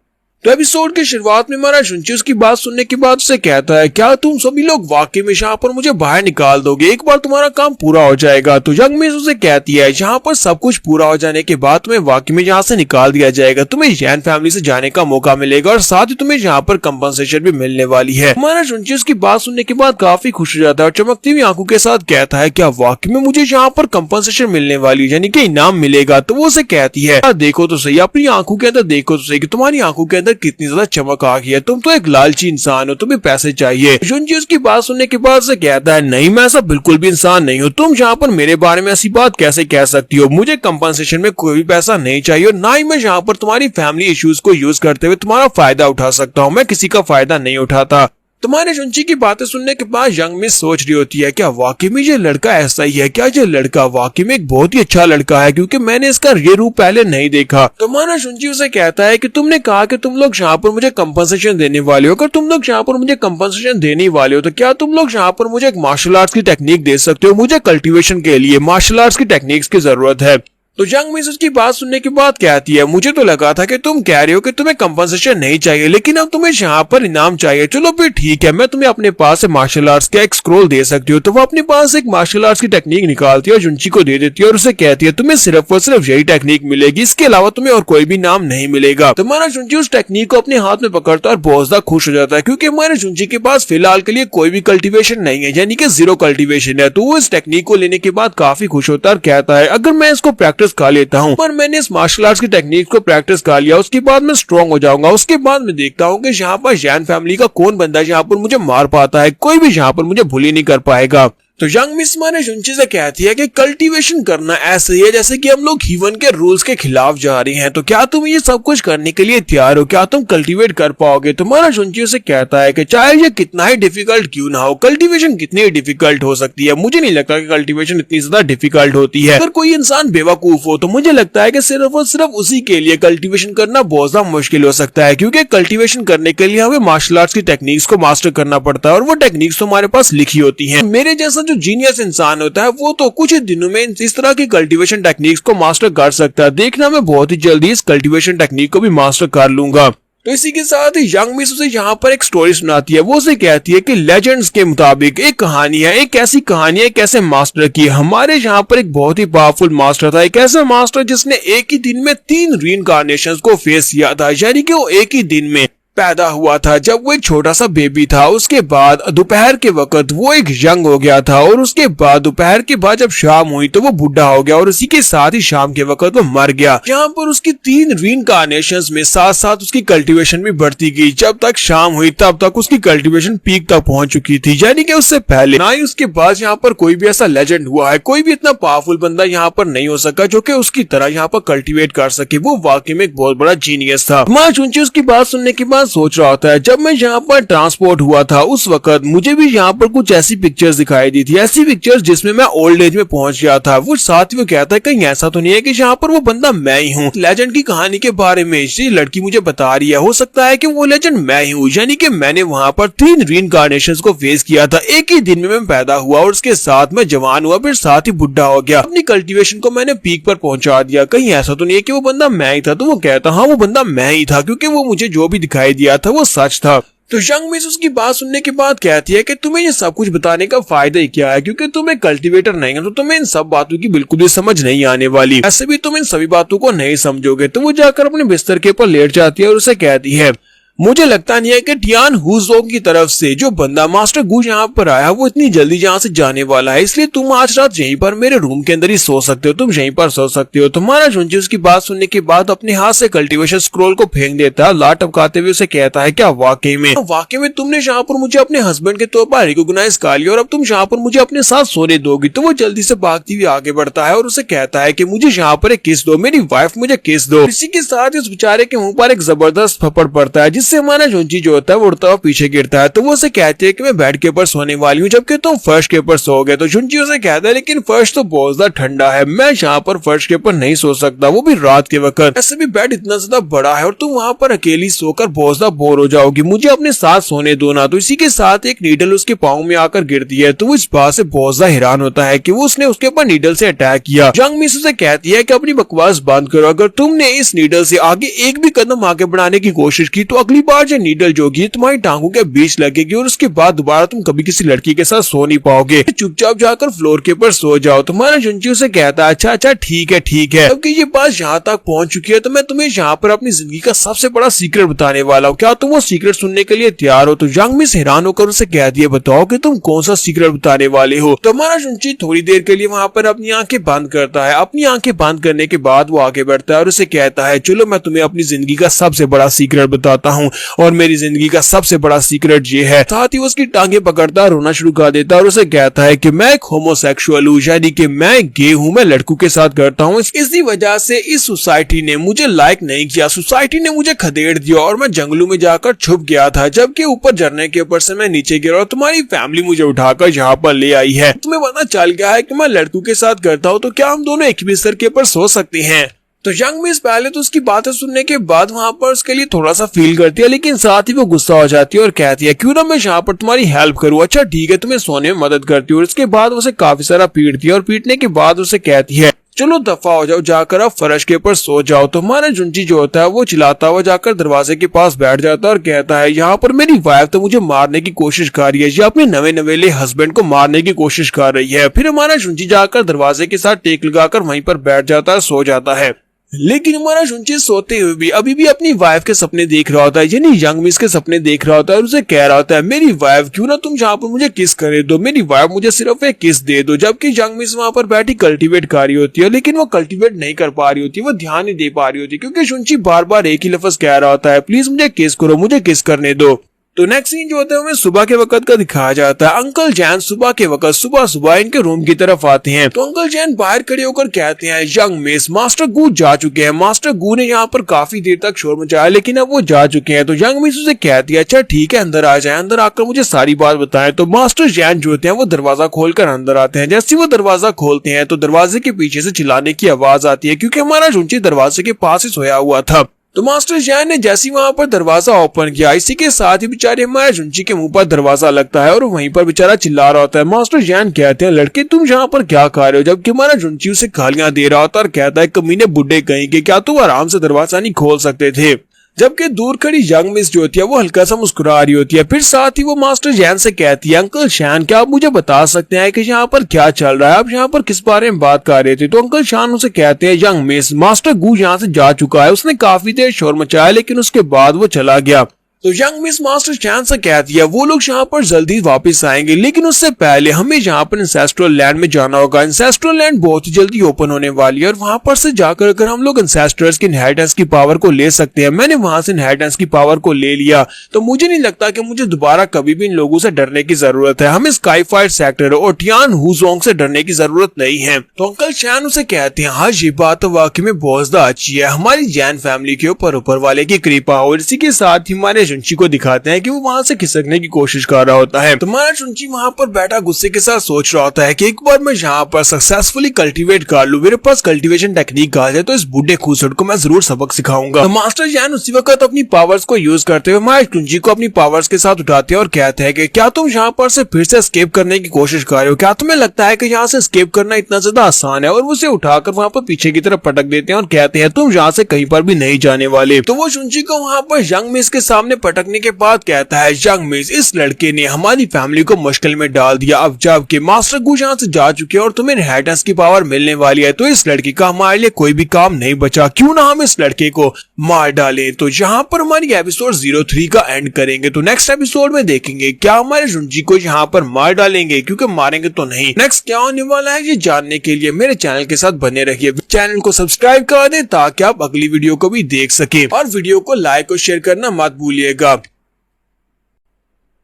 तो एपिसोड के शुरुआत में हमारा जुंजी उसकी बात सुनने के बाद उसे कहता है, क्या तुम सभी लोग वाकई में यहाँ पर मुझे बाहर निकाल दोगे, एक बार तुम्हारा काम पूरा हो जाएगा। तो यंग मिस उसे कहती है, यहाँ पर सब कुछ पूरा हो जाने के बाद तुम्हें वाकई में यहाँ से निकाल दिया जाएगा, तुम्हें जैन फैमिली से जाने का मौका मिलेगा और साथ ही तुम्हें यहाँ पर कंपनसेशन भी मिलने वाली है। हमारा जुंजी उसकी बात सुनने के बाद काफी खुश हो जाता है और चमकती हुई आंखों के साथ कहता है, क्या वाकई में मुझे यहाँ पर कंपनसेशन मिलने वाली है, यानी कि इनाम मिलेगा। तो वो उसे कहती है, देखो तो सही, अपनी आंखों के अंदर देखो तो सही कि तुम्हारी आंखों के अंदर कितनी ज्यादा चमक आ गई है, तुम तो एक लालची इंसान हो, तुम्हें पैसे चाहिए। जुंजी उसकी बात सुनने के बाद से कहता है, नहीं मैं ऐसा बिल्कुल भी इंसान नहीं हूँ, तुम यहाँ पर मेरे बारे में ऐसी बात कैसे कह सकती हो, मुझे कंपनसेशन में कोई भी पैसा नहीं चाहिए और ना ही मैं यहाँ पर तुम्हारी फैमिली इश्यूज को यूज करते हुए तुम्हारा फायदा उठा सकता हूँ, मैं किसी का फायदा नहीं उठाता। तुम्हारे जुंजी की बातें सुनने के बाद यंग मिस सोच रही होती है, क्या वाकई में ये लड़का ऐसा ही है, क्या ये लड़का वाकई में एक बहुत ही अच्छा लड़का है, क्योंकि मैंने इसका ये रूप पहले नहीं देखा। तुम्हारा जुंजी उसे कहता है कि तुमने कहा कि तुम लोग यहाँ पर मुझे कंपनसेशन देने वाले हो, अगर तुम लोग यहाँ पर मुझे कंपनसेशन देने वाले हो तो क्या तुम लोग यहाँ पर मुझे एक मार्शल आर्ट्स की टेक्निक दे सकते हो, मुझे कल्टीवेशन के लिए मार्शल आर्ट्स की टेक्निक्स की जरूरत है। तो यंग मिस उसकी बात सुनने के बाद कहती है, मुझे तो लगा था कि तुम कह रहे हो कि तुम्हें कंपनसेशन नहीं चाहिए, लेकिन अब तुम्हें यहाँ पर इनाम चाहिए, चलो फिर ठीक है, मैं तुम्हें अपने पास से मार्शल आर्ट्स का एक स्क्रोल दे सकती हूँ। तो वो अपने पास एक मार्शल आर्ट्स की टेक्निक निकालती है और जुंजी को दे देती है और उसे कहती है, तुम्हें सिर्फ और सिर्फ यही टेक्निक मिलेगी, इसके अलावा तुम्हें और कोई भी नाम नहीं मिलेगा। तुम्हारा जुंजी उस टेक्निक को अपने हाथ में पकड़ता है और बहुत ज्यादा खुश हो जाता है, क्योंकि हमारे जुंजी के पास फिलहाल के लिए कोई भी कल्टीवेशन नहीं है, यानी कि जीरो कल्टीवेशन है। तो वो इस टेक्निक को लेने के बाद काफी खुश होता है और कहता है, अगर मैं इसको प्रैक्टिस कर लेता हूँ, पर मैंने इस मार्शल आर्ट्स की टेक्निक को प्रैक्टिस कर लिया, उसके बाद मैं स्ट्रॉन्ग हो जाऊंगा, उसके बाद मैं देखता हूँ कि यहाँ पर जैन फैमिली का कौन बंदा है यहाँ पर मुझे मार पाता है, कोई भी यहाँ पर मुझे भूल ही नहीं कर पाएगा। तो यंग मिस माने जुंजी से कहती है कि कल्टीवेशन करना ऐसे ही है जैसे कि हम लोग हीवन के रूल्स के खिलाफ जा रहे हैं, तो क्या तुम ये सब कुछ करने के लिए तैयार हो, क्या तुम कल्टीवेट कर पाओगे। तुम्हारा जुंजी उसे कहता है कि चाहे ये कितना ही डिफिकल्ट क्यों ना हो, कल्टीवेशन कितनी ही डिफिकल्ट हो सकती है, मुझे नहीं लगता कि कल्टीवेशन इतनी ज्यादा डिफिकल्ट होती है। अगर कोई इंसान बेवकूफ हो तो मुझे लगता है कि सिर्फ और सिर्फ उसी के लिए कल्टीवेशन करना बहुत ज्यादा मुश्किल हो सकता है, क्योंकि कल्टीवेशन करने के लिए हमें मार्शल आर्ट्स की टेक्निक्स को मास्टर करना पड़ता है और वो टेक्निक्स तो हमारे पास लिखी होती है। मेरे जैसा जो जीनियस इंसान होता है वो तो कुछ ही दिनों में इस तरह की कल्टीवेशन टेक्निक्स को मास्टर कर सकता है, देखना मैं बहुत ही जल्दी इस कल्टीवेशन टेक्निक को भी मास्टर कर लूंगा। तो इसी के साथ ही यंग मिस उसे यहाँ पर एक स्टोरी सुनाती है। वो उसे कहती है कि लेजेंड्स के मुताबिक एक कहानी है, एक ऐसी कहानी है एक ऐसे मास्टर की। हमारे यहाँ पर एक बहुत ही पावरफुल मास्टर था, एक ऐसा मास्टर जिसने एक ही दिन में 3 रीइंकार्नेशंस को फेस किया था, यानी कि वो एक ही दिन में पैदा हुआ था जब वो एक छोटा सा बेबी था, उसके बाद दोपहर के वक्त वो एक यंग हो गया था और उसके बाद दोपहर के बाद जब शाम हुई तो वो बुढ़ा हो गया और उसी के साथ ही शाम के वक्त वो मर गया। यहाँ पर उसकी 3 रीइंकार्नेशंस में साथ साथ उसकी कल्टीवेशन भी बढ़ती गई, जब तक शाम हुई तब तक उसकी कल्टीवेशन पीक तक पहुंच चुकी थी, यानी कि उससे पहले ना ही उसके बाद यहाँ पर कोई भी ऐसा लेजेंड हुआ है, कोई भी इतना पावरफुल बंदा यहाँ पर नहीं हो सका जो कि उसकी तरह यहाँ पर कल्टीवेट कर सके। वो वाकई में एक बहुत बड़ा जीनियस था। माँ चुंची उसकी बात सुनने के बाद सोच रहा होता है, जब मैं यहाँ पर ट्रांसपोर्ट हुआ था उस वक्त मुझे भी यहाँ पर कुछ ऐसी पिक्चर्स दिखाई दी थी, ऐसी पिक्चर्स जिसमें मैं ओल्ड एज में पहुंच गया था। वो साथ ही वो कहता है कहीं ऐसा तो नहीं है कि यहाँ पर वो बंदा मैं ही हूँ। लेजेंड की कहानी के बारे में ये लड़की मुझे बता रही है, हो सकता है कि वो लेजेंड मैं ही हूँ, यानी कि मैंने वहाँ पर 3 रीइंकार्नेशंस को फेस किया था, एक ही दिन में मैं पैदा हुआ और उसके साथ मैं जवान हुआ, फिर साथ ही बुढ़ा हो गया, अपनी कल्टीवेशन को मैंने पीक पर पहुंचा दिया, कहीं ऐसा तो नहीं है कि वो बंदा मैं ही था। तो वो कहता हाँ वो बंदा मैं ही था, क्योंकि वो मुझे जो भी दिखाई दिया था वो सच था। तो यंग मिस उसकी बात सुनने के बाद कहती है कि तुम्हें ये सब कुछ बताने का फायदा ही क्या है, क्योंकि तुम एक कल्टीवेटर नहीं हो तो तुम्हें इन सब बातों की बिल्कुल भी समझ नहीं आने वाली, ऐसे भी तुम इन सभी बातों को नहीं समझोगे। तो वो जाकर अपने बिस्तर के ऊपर लेट जाती है और उसे कहती है, मुझे लगता नहीं है कि टियान हुजोंग की तरफ से जो बंदा मास्टर गू यहाँ पर आया वो इतनी जल्दी यहाँ से जाने वाला है, इसलिए तुम आज रात यहीं पर मेरे रूम के अंदर ही सो सकते हो, तुम यहीं पर सो सकते हो। तुम्हारा जुंजी उसकी बात सुनने के बाद अपने हाथ से कल्टीवेशन स्क्रोल को फेंक देता है, लात टपकाते हुए उसे कहता है क्या वाकई में तुमने यहाँ पर मुझे अपने हस्बैंड के तौर पर रिकॉग्नाइज कर लिया और अब तुम यहाँ पर मुझे अपने साथ सोने दोगी। तो वो जल्दी से भागती हुई आगे बढ़ता है और उसे कहता है कि मुझे यहाँ पर एक किस दो, मेरी वाइफ मुझे किस दो। इसी के साथ इस बेचारे के मुंह पर एक जबरदस्त थप्पड़ पड़ता है जिससे हमारा जुंजी जो होता है वो उड़ता हुआ पीछे गिरता है। तो वो उसे कहती है कि मैं बेड के ऊपर सोने वाली हूँ जबकि तुम फर्श के ऊपर सोओगे। तो जुंजी उसे कहता है लेकिन फर्श तो बहुत ज्यादा ठंडा है, मैं यहाँ पर फर्श के ऊपर नहीं सो सकता, वो भी रात के वक्त। ऐसे भी बेड इतना ज्यादा बड़ा है और तुम वहाँ पर अकेली सोकर बहुत ज्यादा बोर हो जाओगी, मुझे अपने साथ सोने दो ना। तो इसी के साथ एक नीडल उसके पाँव में आकर गिरती है। तो वो इस बात से बहुत ज्यादा हैरान होता है कि वो उसने उसके ऊपर नीडल से अटैक किया। जंग मिस उसे कहती है कि अपनी बकवास बंद करो, अगर तुमने इस नीडल से आगे एक भी कदम आगे बढ़ाने की कोशिश की तो अगली बार जो नीडल जो होगी तुम्हारी टांगों के बीच लगेगी और उसके बाद दोबारा तुम कभी किसी लड़की के साथ सो नहीं पाओगे, चुपचाप जाकर फ्लोर के ऊपर सो जाओ। तुम्हारा जुंजी उसे कहता है अच्छा ठीक है। जबकि ये बात यहाँ तक पहुँच चुकी है तो मैं तुम्हें यहाँ पर अपनी जिंदगी का सबसे बड़ा सीक्रेट बताने वाला हूँ, क्या तुम वो सीक्रेट सुनने के लिए तैयार हो। तो जंग मिस हैरान होकर उसे कह दिया बताओ कि तुम कौन सा सीक्रेट बताने वाले हो। तो हमारा जुंजी थोड़ी देर के लिए वहाँ पर अपनी आंखें बंद करता है। अपनी आंखें बंद करने के बाद वो आगे बढ़ता है और उसे कहता है चलो मैं तुम्हें अपनी जिंदगी का सबसे बड़ा सीक्रेट बताता हूँ और मेरी जिंदगी का सबसे बड़ा सीक्रेट ये है। साथ ही उसकी टांगे पकड़ता रोना शुरू कर देता है और उसे कहता है कि मैं एक होमोसेक्सुअल हूँ, यानी कि मैं गे हूँ, मैं लड़कों के साथ करता हूँ। इसी वजह से इस सोसाइटी ने मुझे लाइक नहीं किया, सोसाइटी ने मुझे खदेड़ दिया और मैं जंगलों में जाकर छुप गया था। जबकि ऊपर झरने के ऊपर से मैं नीचे गिरा और तुम्हारी फैमिली मुझे उठाकर यहाँ पर ले आई है। तुम्हें पता चल गया है कि मैं लड़कों के साथ करता हूँ, तो क्या हम दोनों एक ही बिस्तर के ऊपर सो सकते हैं। तो यंग मिस पहले तो उसकी बातें सुनने के बाद वहाँ पर उसके लिए थोड़ा सा फील करती है, लेकिन साथ ही वो गुस्सा हो जाती है और कहती है क्यों ना मैं यहाँ पर तुम्हारी हेल्प करूँ, अच्छा ठीक है तुम्हें सोने में मदद करती हूँ। और इसके बाद उसे काफी सारा पीटती है और पीटने के बाद उसे कहती है चलो दफा हो जाओ, जाकर आप फर्श के ऊपर सो जाओ। तो हमारा जुंजी जो होता है वो चिल्लाता हुआ जाकर दरवाजे के पास बैठ जाता है और कहता है यहाँ पर मेरी वाइफ तो मुझे मारने की कोशिश कर रही है, ये अपने नवे नवेले हस्बैंड को मारने की कोशिश कर रही है। फिर हमारा जुंजी जाकर दरवाजे के साथ टेक लगाकर वहीं पर बैठ जाता है, सो जाता है। लेकिन हमारा जुंजी सोते हुए भी अभी भी अपनी वाइफ के सपने देख रहा होता है, यानी यंग मिस के सपने देख रहा होता है और उसे कह रहा होता है मेरी वाइफ क्यों ना तुम यहाँ पर मुझे किस करे दो, मेरी वाइफ मुझे सिर्फ एक किस दे दो। जबकि यंग मिस वहाँ पर बैठी कल्टीवेट कर रही होती है, लेकिन वो कल्टीवेट नहीं कर पा रही होती, वो ध्यान नहीं दे पा रही होती क्योंकि जुंजी बार बार एक ही लफ्ज कह रहा होता है प्लीज मुझे किस करो, मुझे किस करने दो। तो नेक्स्ट सीन जो होता है हमें सुबह के वक्त का दिखाया जाता है। अंकल जैन सुबह के वक्त सुबह इनके रूम की तरफ आते हैं। तो अंकल जैन बाहर खड़े होकर कहते हैं यंग मिस मास्टर गू जा चुके हैं। मास्टर गू ने यहाँ पर काफी देर तक शोर मचाया लेकिन अब वो जा चुके हैं। तो यंग मिस उसे कहती है अच्छा ठीक है अंदर आ जाए, अंदर आकर मुझे सारी बात बताएं। तो मास्टर जैन जो होते हैं वो दरवाजा खोलकर अंदर आते हैं। जैसे वो दरवाजा खोलते हैं तो दरवाजे के पीछे से चिल्लाने की आवाज आती है क्योंकि हमारा जुंची दरवाजे के पास ही सोया हुआ था। तो मास्टर जैन ने जैसे वहां पर दरवाजा ओपन किया, इसी के साथ ही बेचारे हमारे जुंची के मुंह पर दरवाजा लगता है और वहीं पर बेचारा चिल्ला रहा होता है। मास्टर जैन कहते हैं लड़के तुम यहाँ पर क्या कर रहे हो, जबकि हमारा जुंची उसे गालियां दे रहा होता है और कहता है कमीने बुड्ढे कहेंगे क्या तुम आराम से दरवाजा नहीं खोल सकते थे। जबकि दूर खड़ी यंग मिस जो होती है वो हल्का सा मुस्कुरा रही होती है। फिर साथ ही वो मास्टर जैन से कहती है अंकल शैन क्या आप मुझे बता सकते हैं कि यहाँ पर क्या चल रहा है, आप यहाँ पर किस बारे में बात कर रहे थे। तो अंकल शैन उसे कहते हैं यंग मिस मास्टर गू यहाँ से जा चुका है, उसने काफी देर शोर मचाया लेकिन उसके बाद वो चला गया। तो यंग मिस मास्टर चैन से कहती है वो लोग यहाँ पर जल्दी वापस आएंगे लेकिन उससे पहले हमें यहाँ पर इंसेस्ट्रल लैंड में जाना होगा। इंसेस्ट्रल लैंड बहुत ही जल्दी ओपन होने वाली है और वहां पर से जाकर अगर हम लोग इंसेस्टर्स की इनहेरिटेंस की पावर को ले सकते हैं। मैंने वहां से इनहेरिटेंस की पावर को ले लिया तो मुझे नहीं लगता कि मुझे दोबारा कभी भी इन लोगों से डरने की जरूरत है। हमें स्काई फाइट सेक्टर और टियान हुजोंग से डरने की जरूरत नहीं है। तो अंकल चैन उसे कहते हैं हाँ ये बात तो वाकई में बहुत ज्यादा अच्छी है, हमारी जैन फैमिली के ऊपर वाले की कृपा हो। इसी के साथ ही हमारे जुंची को दिखाते हैं कि वो वहां से खिसकने की कोशिश कर रहा होता है। तुम्हारा जुंची वहां पर बैठा गुस्से के साथ सोच रहा होता है कि एक बार मैं यहाँ पर सक्सेसफुली कल्टीवेट कर लूं, मेरे पास कल्टीवेशन टेक्निक आ जाए तो इस बूढ़े खूसट को मैं जरूर सबक सिखाऊंगा। तो मास्टर जैन उसी वक्त अपनी पावर्स को यूज करते हुए हमारे जुंची को अपनी पावर्स के साथ उठाते हैं और कहते हैं कि क्या तुम यहाँ पर से फिर से एस्केप करने की कोशिश कर रहे हो, क्या तुम्हें लगता है कि यहाँ से एस्केप करना इतना ज्यादा आसान है। और उसे उठाकर वहाँ पर पीछे की तरफ पटक देते हैं और कहते हैं तुम यहाँ से कहीं पर भी नहीं जाने वाले। तो वो जुंची को वहाँ पर यंग मिस के सामने पटकने के बाद कहता है यंग मिस, इस लड़के ने हमारी फैमिली को मुश्किल में डाल दिया। अब जबकि मास्टर गू यहाँ से जा चुके हैं और तुम्हें इनहेरिटेंस की पावर मिलने वाली है, तो इस लड़के का हमारे लिए कोई भी काम नहीं बचा, क्यों ना हम इस लड़के को मार डालें। तो यहाँ पर हमारी एपिसोड 03 का एंड करेंगे। तो नेक्स्ट एपिसोड में देखेंगे क्या हमारे जुंजी को यहाँ पर मार डालेंगे, क्योंकि मारेंगे तो नहीं। नेक्स्ट क्या होने वाला है ये जानने के लिए मेरे चैनल के साथ बने रहिए। चैनल को सब्सक्राइब कर दें ताकि आप अगली वीडियो को भी देख सके, और वीडियो को लाइक और शेयर करना मत भूलिएगा।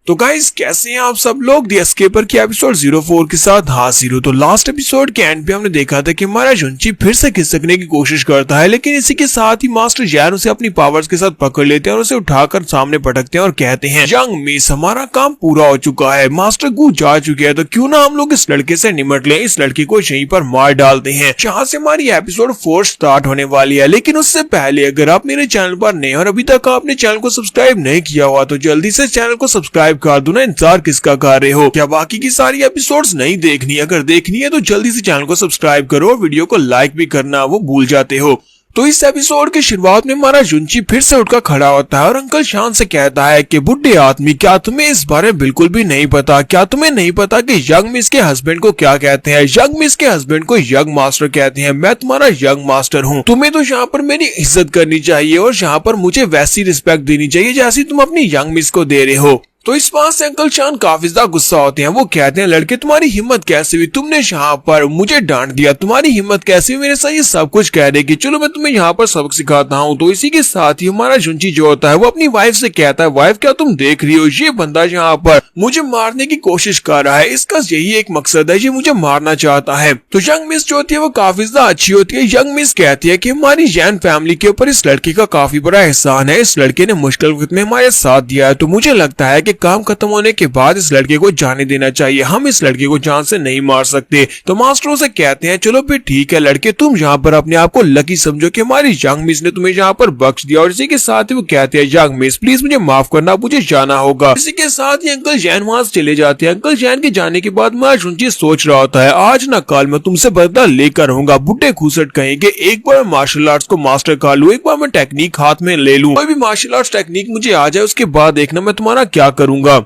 तो गाइस कैसे हैं आप सब लोग। द एस्केपर की एपिसोड 04 के साथ हाजिर हो। तो लास्ट एपिसोड के एंड पे हमने देखा था कि हमारा जुंची फिर से खिसकने की कोशिश करता है, लेकिन इसी के साथ ही मास्टर जैन उसे अपनी पावर्स के साथ पकड़ लेते हैं और उसे उठाकर सामने पटकते हैं और कहते हैं यंग मिस, हमारा काम पूरा हो चुका है, मास्टर गू जा चुके हैं, तो क्यों ना हम लोग इस लड़के से निमट लें, इस लड़के को यहीं पर मार डालते हैं। यहाँ से हमारी एपिसोड 4 स्टार्ट होने वाली है, लेकिन उससे पहले अगर आप मेरे चैनल पर नए और अभी तक आपने चैनल को सब्सक्राइब नहीं किया हुआ तो जल्दी से चैनल को सब्सक्राइब कर दो ना। इंतजार किसका कर रहे हो, क्या बाकी की सारी एपिसोड्स नहीं देखनी? अगर देखनी है तो जल्दी से चैनल को सब्सक्राइब करो और वीडियो को लाइक भी करना वो भूल जाते हो। तो इस एपिसोड की शुरुआत में हमारा जुंची फिर से उठकर खड़ा होता है और अंकल शान से कहता है कि बुड्ढे आदमी, क्या तुम्हें इस बारे में बिल्कुल भी नहीं पता? क्या तुम्हें नहीं पता कि यंग मिस के हस्बैंड को क्या कहते हैं? यंग मिस के हस्बैंड को यंग मास्टर कहते हैं। मैं तुम्हारा यंग मास्टर हूँ, तुम्हें तो यहाँ पर मेरी इज्जत करनी चाहिए और यहाँ पर मुझे वैसी रिस्पेक्ट देनी चाहिए जैसी तुम अपनी यंग मिस को दे रहे हो। तो इस बात से अंकल शान काफी ज्यादा गुस्सा होते हैं। वो कहते हैं लड़के, तुम्हारी हिम्मत कैसे हुई, तुमने यहाँ पर मुझे डांट दिया, तुम्हारी हिम्मत कैसे हुई मेरे साथ ये सब कुछ कह रहे कि चलो मैं तुम्हें यहाँ पर सबक सिखाता हूँ। तो इसी के साथ ही हमारा जुंची जो होता है वो अपनी वाइफ से कहता है, वाइफ क्या तुम देख रही हो, ये बंदा यहाँ पर मुझे मारने की कोशिश कर रहा है, इसका यही एक मकसद है, ये मुझे मारना चाहता है। तो यंग मिस जो होती है वो काफी ज्यादा अच्छी होती है। यंग मिस कहती है कि हमारी जैन फैमिली के ऊपर इस लड़के का काफी बड़ा एहसान है, इस लड़के ने मुश्किल वक्त में हमारे साथ दिया है, तो मुझे लगता है कि काम खत्म होने के बाद इस लड़के को जाने देना चाहिए, हम इस लड़के को जान से नहीं मार सकते। तो मास्टरों से कहते हैं चलो फिर ठीक है लड़के, तुम यहाँ पर अपने आप को लकी समझो कि हमारी यंग मिस ने तुम्हें यहाँ पर बख्श दिया। और इसी के साथ ही वो कहते हैं यंग मिस प्लीज मुझे माफ करना, मुझे जाना होगा। इसी के साथ ही अंकल जैन वहां से चले जाते हैं। अंकल जैन के जाने के बाद मैं जुंची सोच रहा होता है आज ना कल मैं तुमसे बदला लेकर रहूंगा। बुड्ढे खूसट कहेंगे एक बार मार्शल आर्ट्स को मास्टर कर लूं, एक बार मैं टेक्निक हाथ में ले लूं, कोई भी मार्शल आर्ट्स टेक्निक मुझे आ जाए, उसके बाद देखना मैं तुम्हारा क्या करूंगा।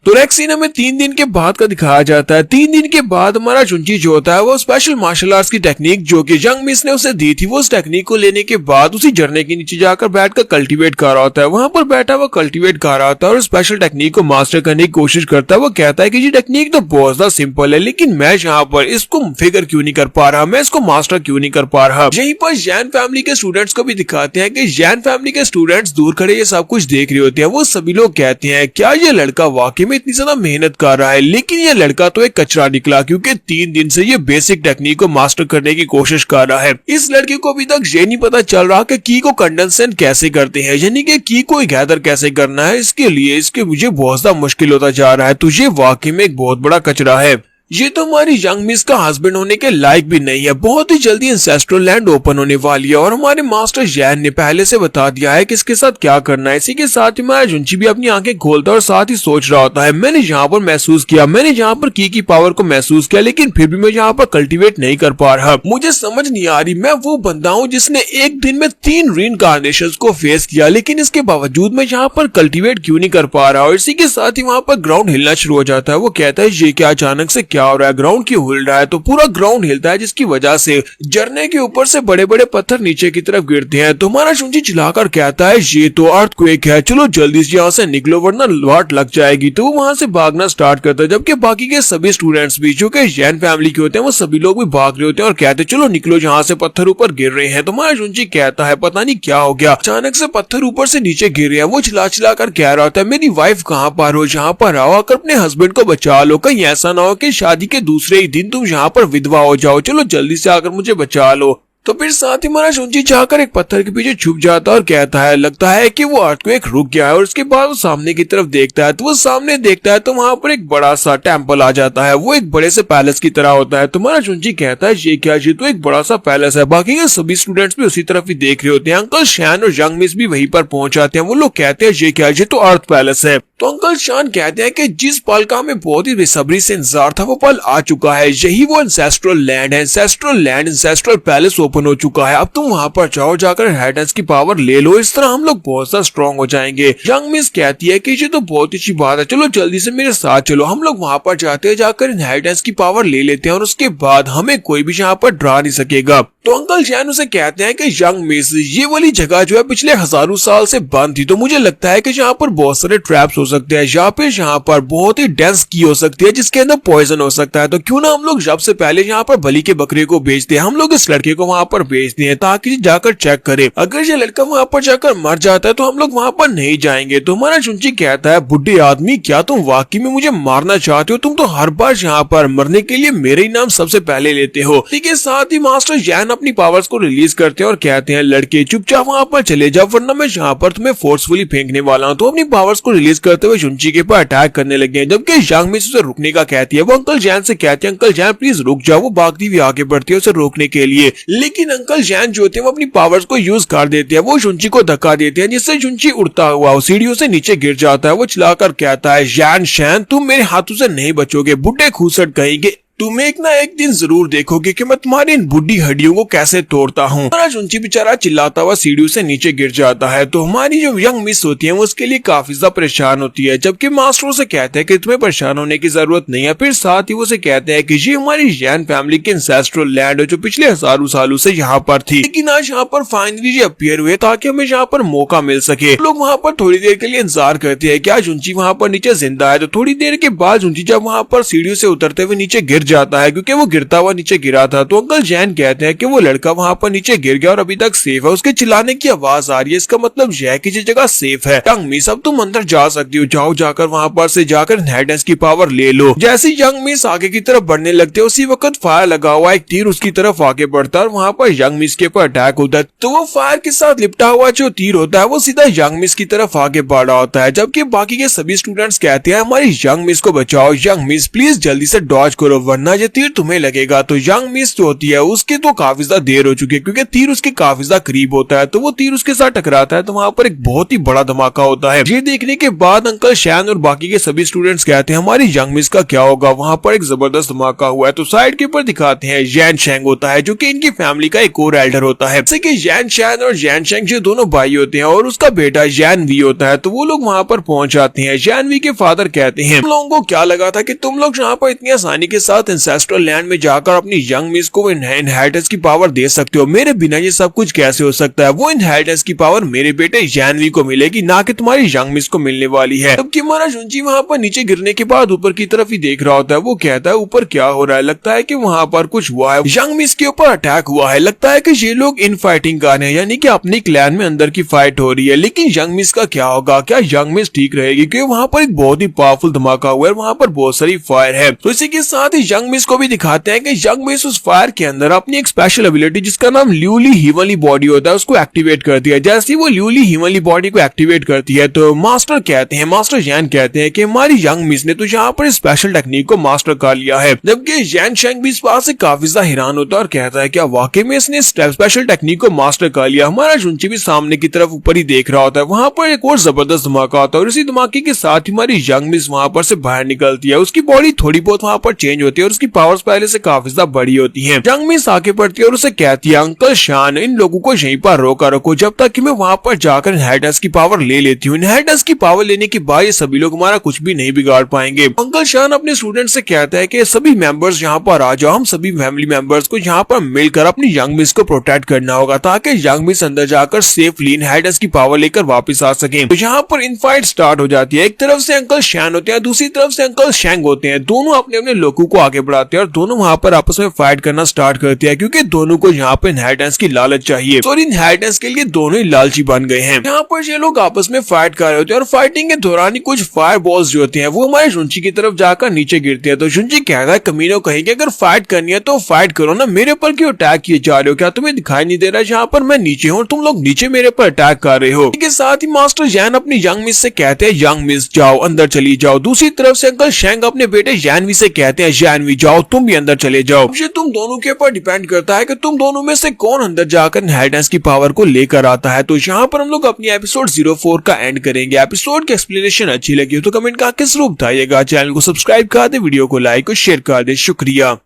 तो नेक्स्ट सीन हमें 3 दिन के बाद का दिखाया जाता है। 3 दिन के बाद हमारा जुंची जो होता है वो स्पेशल मार्शल आर्ट्स की टेक्निक जो कि यंग मिस ने उसे दी थी, वो उस टेक्निक को लेने के बाद उसी झरने के नीचे जाकर बैठकर कल्टीवेट कर रहा होता है। वहां पर बैठा हुआ कल्टीवेट कर रहा होता है और स्पेशल टेक्निक को मास्टर करने की कोशिश करता है। वो कहता है कि ये टेक्निक तो बहुत ज्यादा सिंपल है, लेकिन मैं यहाँ पर इसको फिगर क्यों नहीं कर पा रहा, मैं इसको मास्टर क्यों नहीं कर पा रहा। यहीं पर जैन फैमिली के स्टूडेंट्स को भी दिखाते हैं कि जैन फैमिली के स्टूडेंट्स दूर खड़े ये सब कुछ देख रहे होते हैं। वो सभी लोग कहते हैं क्या ये लड़का वाकई में इतनी ज्यादा मेहनत कर रहा है, लेकिन ये लड़का तो एक कचरा निकला, क्योंकि 3 दिन से ये बेसिक टेक्निक को मास्टर करने की कोशिश कर रहा है। इस लड़के को अभी तक ये नहीं पता चल रहा कि की को कंडेंसेट कैसे करते हैं, यानी कि की को गैदर कैसे करना है। इसके लिए इसके मुझे बहुत ज्यादा मुश्किल होता जा रहा है। तो ये वाकई में एक बहुत बड़ा कचरा है, ये तो हमारी यंग मिस का हस्बैंड होने के लायक भी नहीं है। बहुत ही जल्दी एंसेस्ट्रल लैंड ओपन होने वाली है और हमारे मास्टर जैन ने पहले से बता दिया है कि इसके साथ क्या करना है। इसी के साथ ही हमारा जुंची भी अपनी आंखें खोलता है और साथ ही सोच रहा होता है मैंने यहाँ पर महसूस किया, मैंने यहाँ पर की पावर को महसूस किया, लेकिन फिर भी मैं यहाँ पर कल्टीवेट नहीं कर पा रहा। मुझे समझ नहीं आ रही, मैं वो बंदा हूँ जिसने एक दिन में 3 रीइंकार्नेशंस को फेस किया, लेकिन इसके बावजूद मैं यहाँ पर कल्टीवेट क्यों नहीं कर पा रहा। और इसी के साथ ही वहाँ पर ग्राउंड हिलना शुरू हो जाता है। वो कहता है ये क्या अचानक से क्या हो रहा है, ग्राउंड क्यों हिल रहा है। तो पूरा ग्राउंड हिलता है जिसकी वजह से झरने के ऊपर से बड़े बड़े पत्थर नीचे की तरफ गिरते हैं। तो हमारा जुंची चिल्लाकर कहता है ये तो अर्थक्वेक है, चलो जल्दी से यहाँ से निकलो वरना वाट लग जाएगी। तो वो वहां से भागना स्टार्ट करता है, जबकि बाकी के सभी स्टूडेंट्स भी जो कि जैन फैमिली के होते हैं वो सभी लोग भी भाग रहे होते हैं और कहते हैं चलो निकलो यहाँ से, पत्थर ऊपर गिर रहे हैं। तो हमारा जुंची कहता है पता नहीं क्या हो गया, अचानक से पत्थर ऊपर से नीचे गिर रहे हैं। वो चिल्ला चिल्ला कर कह रहा होता है मेरी वाइफ कहाँ पर हो, यहाँ पर आओ, आकर अपने हस्बैंड को बचा लो, कहीं ऐसा ना हो कि शादी के दूसरे ही दिन तुम यहाँ पर विधवा हो जाओ, चलो जल्दी से आकर मुझे बचा लो। तो फिर साथ ही हमारा जुंची जाकर एक पत्थर के पीछे छुप जाता है और कहता है लगता है कि वो अर्थक्वेक रुक गया है। और उसके बाद वो सामने की तरफ देखता है, तो वो सामने देखता है तो वहां पर एक बड़ा सा टेम्पल आ जाता है, वो एक बड़े से पैलेस की तरह होता है। तो हमारा जुंची कहता है ये क्या, ये तो एक बड़ा सा पैलेस है। बाकी के सभी स्टूडेंट्स भी उसी तरफ ही देख रहे होते हैं। अंकल शैन और यंग मिस भी वहीं पर पहुंच जाते हैं। वो लोग कहते हैं ये क्या, ये तो अर्थ पैलेस है। तो अंकल शान कहते हैं कि जिस पल का हमें बहुत ही बेसब्री से इंतजार था वो पल आ चुका है। यही वो एंसेस्ट्रल लैंड है, ancestral land, ancestral palace open हो चुका है। अब तुम वहाँ पर जाओ, जाकर इनहेरिटेंस की पावर ले लो, इस तरह हम लोग बहुत सा स्ट्रॉन्ग हो जाएंगे। यंग मिस कहती है कि ये तो बहुत अच्छी बात है, चलो जल्दी से मेरे साथ चलो। हम लोग वहाँ पर जाते हैं, जाकर इनहेरिटेंस की पावर ले लेते हैं और उसके बाद हमें कोई भी यहाँ पर डरा नहीं सकेगा। तो अंकल जैन उसे कहते हैं कि यंग मिस, ये वाली जगह जो है पिछले हजारों साल से बंद थी, तो मुझे लगता है कि यहाँ पर बहुत सारे ट्रैप्स हो सकते हैं, यहाँ पर बहुत ही डेंस की हो सकती है जिसके अंदर पॉइजन हो सकता है। तो क्यों ना हम लोग सबसे पहले यहाँ पर बलि के बकरे को बेचते हैं, हम लोग इस लड़के को वहाँ पर बेचते हैं ताकि जाकर चेक करे। अगर ये लड़का वहाँ पर जाकर मर जाता है तो हम लोग वहाँ पर नहीं जाएंगे। तो हमारा चुंची कहता है, बुढ़े आदमी क्या तुम वाकई में मुझे मारना चाहते हो? तुम तो हर बार यहाँ पर मरने के लिए मेरे ही नाम सबसे पहले लेते हो। ठीक है, साथ ही मास्टर जैन अपनी पावर्स को रिलीज करते हैं और कहते हैं, लड़के चुपचाप वहाँ पर चले जाओ वरना मैं यहाँ पर तुम्हें फोर्सफुली फेंकने वाला हूँ। तो अपनी पावर्स को रिलीज करते हुए चुंची के ऊपर अटैक करने लगे हैं, जबकि यांग मिस उसे रुकने का कहती है। वो अंकल जैन से कहते हैं, अंकल जैन प्लीज रुक जाओ। वो भागती हुई आगे बढ़ती है उसे रोकने के लिए, लेकिन अंकल जैन जो होते हैं वो अपनी पावर्स को यूज कर देते हैं। वो चुंची को धक्का देते हैं जिससे चुंची उड़ता हुआ सीढ़ियों से नीचे गिर जाता है। वो चिल्लाकर कहता है, जैन शैन तुम मेरे हाथों से नहीं बचोगे, बुड्ढे खूसट कहेंगे। तुम एक ना एक दिन जरूर देखोगे कि मैं तुम्हारी इन बुढ़ी हड्डियों को कैसे तोड़ता हूँ। हमारा चुंची बेचारा चिल्लाता हुआ सीढ़ियों से नीचे गिर जाता है। तो हमारी जो यंग मिस होती है वो उसके लिए काफी ज्यादा परेशान होती है, जबकि मास्टर उसे कहते हैं कि तुम्हें परेशान होने की जरूरत नहीं है। फिर साथ ही वो उसे कहते हैं कि ये हमारी जैन फैमिली के एंसेस्ट्रल लैंड है जो पिछले हजारों सालों से यहाँ पर थी, लेकिन आज यहाँ पर फाइनली अपीयर हुए ताकि हमें यहाँ पर मौका मिल सके। लोग वहाँ पर थोड़ी देर के लिए इंतजार करते हैं क्या चुंची वहाँ पर नीचे जिंदा है। तो थोड़ी देर के बाद चुंची जब वहाँ पर सीढ़ियों से उतरते हुए नीचे गिर जाता है क्योंकि वो गिरता हुआ नीचे गिरा था। तो अंकल जैन कहते हैं कि वो लड़का वहाँ पर नीचे गिर गया और अभी तक सेफ है, उसके चिल्लाने की आवाज आ रही है, इसका मतलब यह है कि ये जगह सेफ है। यंग मिस अब तुम अंदर जा सकती हो, जाओ जाकर वहाँ पर से जाकर इनहेरिटेंस की पावर ले लो। जैसे यंग मिस आगे की तरफ बढ़ने लगते हैं उसी वक्त फायर लगा हुआ एक तीर उसकी तरफ आगे बढ़ता है और वहाँ पर यंग मिस के ऊपर अटैक होता है। तो वो फायर के साथ लिपटा हुआ जो तीर होता है वो सीधा यंग मिस की तरफ आगे बढ़ रहा होता है, जबकि बाकी के सभी स्टूडेंट्स कहते हैं, हमारी यंग मिस को बचाओ, यंग मिस प्लीज जल्दी से डॉज करो वरना ये तीर तुम्हें लगेगा। तो यंग मिस जो होती है उसकी तो काफी ज्यादा देर हो चुकी है क्योंकि तीर उसके काफी ज्यादा करीब होता है। तो वो तीर उसके साथ टकराता है तो वहाँ पर एक बहुत ही बड़ा धमाका होता है। ये देखने के बाद अंकल शैन और बाकी के सभी स्टूडेंट्स कहते हैं, हमारी यंग मिस का क्या होगा? वहाँ पर एक जबरदस्त धमाका हुआ है। तो साइड के ऊपर दिखाते हैं जैन शेंग होता है जो कि इनकी फैमिली का एक और एल्डर होता है, जैसे कि जैन शैन और जैन शेंग जो दोनों भाई होते हैं और उसका बेटा जैन वी होता है। तो वो लोग वहाँ पर पहुंच जाते हैं। जैन वी के फादर कहते हैं, तुम लोगों को क्या लगा था कि तुम लोग यहाँ पर इतनी आसानी के साथ एंसेस्ट्रल लैंड में जाकर अपनी यंग मिस को इनहेरिटेंस की पावर दे सकते हो? मेरे बिना ये सब कुछ कैसे हो सकता है? वो इनहेरिटेंस की पावर मेरे बेटे जैनवी को मिलेगी, ना कि तुम्हारी यंग मिस को मिलने वाली है। जबकि हमारा चुंची वहाँ पर नीचे गिरने के बाद ऊपर की तरफ ही देख रहा होता है। वो कहता है, ऊपर क्या हो रहा है? लगता है कि वहाँ पर कुछ हुआ है, यंग मिस के ऊपर अटैक हुआ है। लगता है कि ये लोग इन फाइटिंग कर रहे हैं, यानी कि अपनी क्लैन में अंदर की फाइट हो रही है। लेकिन यंग मिस का क्या होगा? क्या यंग मिस ठीक रहेगी? क्योंकि वहाँ पर एक बहुत ही पावरफुल धमाका हुआ है, वहाँ पर बहुत सारी फायर है। तो इसी के साथ ही यंग मिस को भी दिखाते हैं कि यंग मिस उस फायर के अंदर अपनी एक स्पेशल एबिलिटी जिसका नाम ल्यूली हीवनली बॉडी होता है उसको एक्टिवेट करती है। जैसे वो ल्यूली हीवनली बॉडी को एक्टिवेट करती है तो मास्टर कहते हैं, मास्टर जैन कहते हैं कि हमारी यंग मिस ने तो यहाँ पर स्पेशल टेक्निक को मास्टर कर लिया है। जबकि जैन शेंग भी इस बात से काफी ज्यादा हैरान होता है और कहता है, क्या वाकई में इसने स्पेशल टेक्निक को मास्टर कर लिया? हमारा चुंची भी सामने की तरफ ऊपर ही देख रहा होता है। वहाँ पर एक और जबरदस्त धमाका होता है और इसी धमाके के साथ ही हमारी यंग मिस वहाँ पर से बाहर निकलती है। उसकी बॉडी थोड़ी बहुत वहाँ पर चेंज होती है और उसकी पावर्स पहले से काफी ज्यादा बड़ी होती है। यंग मिस आगे बढ़ती है और उसे कहती है, अंकल शान इन लोगों को यहीं पर रोका रखो जब तक कि मैं वहाँ पर जाकर इनहेरिटेंस की पावर ले लेती हूँ। इनहेरिटेंस की पावर लेने के बाद ये सभी लोग हमारा कुछ भी नहीं बिगाड़ पाएंगे। अंकल शान अपने स्टूडेंट से कहता है कि सभी मेंबर्स यहाँ पर आ जाओ, हम सभी फैमिली मेंबर्स को यहाँ पर मिलकर अपनी यंग मिस को प्रोटेक्ट करना होगा ताकि यंग मिस अंदर जाकर सेफली इनहेरिटेंस की पावर लेकर वापस आ सके। तो यहाँ पर इन फाइट स्टार्ट हो जाती है। एक तरफ से अंकल शैन होते हैं, दूसरी तरफ से अंकल शेंग होते हैं। दोनों अपने अपने लोगों को आगे बढ़ाते हैं और दोनों वहाँ पर आपस में फाइट करना स्टार्ट करते हैं क्योंकि दोनों को यहाँ पर इनहेरिटेंस की लालच चाहिए और इनहेरिटेंस के लिए दोनों ही लालची बन गए हैं। यहाँ पर ये लोग आपस में फाइट कर रहे होते हैं और फाइटिंग के दौरान ही कुछ फायर बॉल्स जो होते हैं वो हमारे शुंची की तरफ जाकर नीचे गिरते हैं। तो शुंची कहता है, कमीनों कहेंगे अगर फाइट करनी है तो फाइट करो ना, मेरे पर क्यों अटैक किए जा रहे हो? क्या तुम्हें दिखाई नहीं दे रहा है यहाँ पर मैं नीचे हूँ, तुम लोग नीचे मेरे पर अटैक कर रहे हो? इसके साथ ही मास्टर जैन अपनी यंग मिस से कहते हैं, यंग मिस जाओ अंदर चली जाओ। दूसरी तरफ से अंकल शेंग अपने बेटे जैनवी से कहते हैं, जैनवी जानवी जाओ तुम भी अंदर चले जाओ। ये तुम दोनों के ऊपर डिपेंड करता है कि तुम दोनों में से कौन अंदर जाकर इनहेरिटेंस की पावर को लेकर आता है। तो यहाँ पर हम लोग अपनी एपिसोड 04 का एंड करेंगे। एपिसोड की एक्सप्लेनेशन अच्छी लगी हो तो कमेंट करके जरूर बताइएगा। चैनल को सब्सक्राइब कर दे, वीडियो को लाइक और शेयर कर दे। शुक्रिया।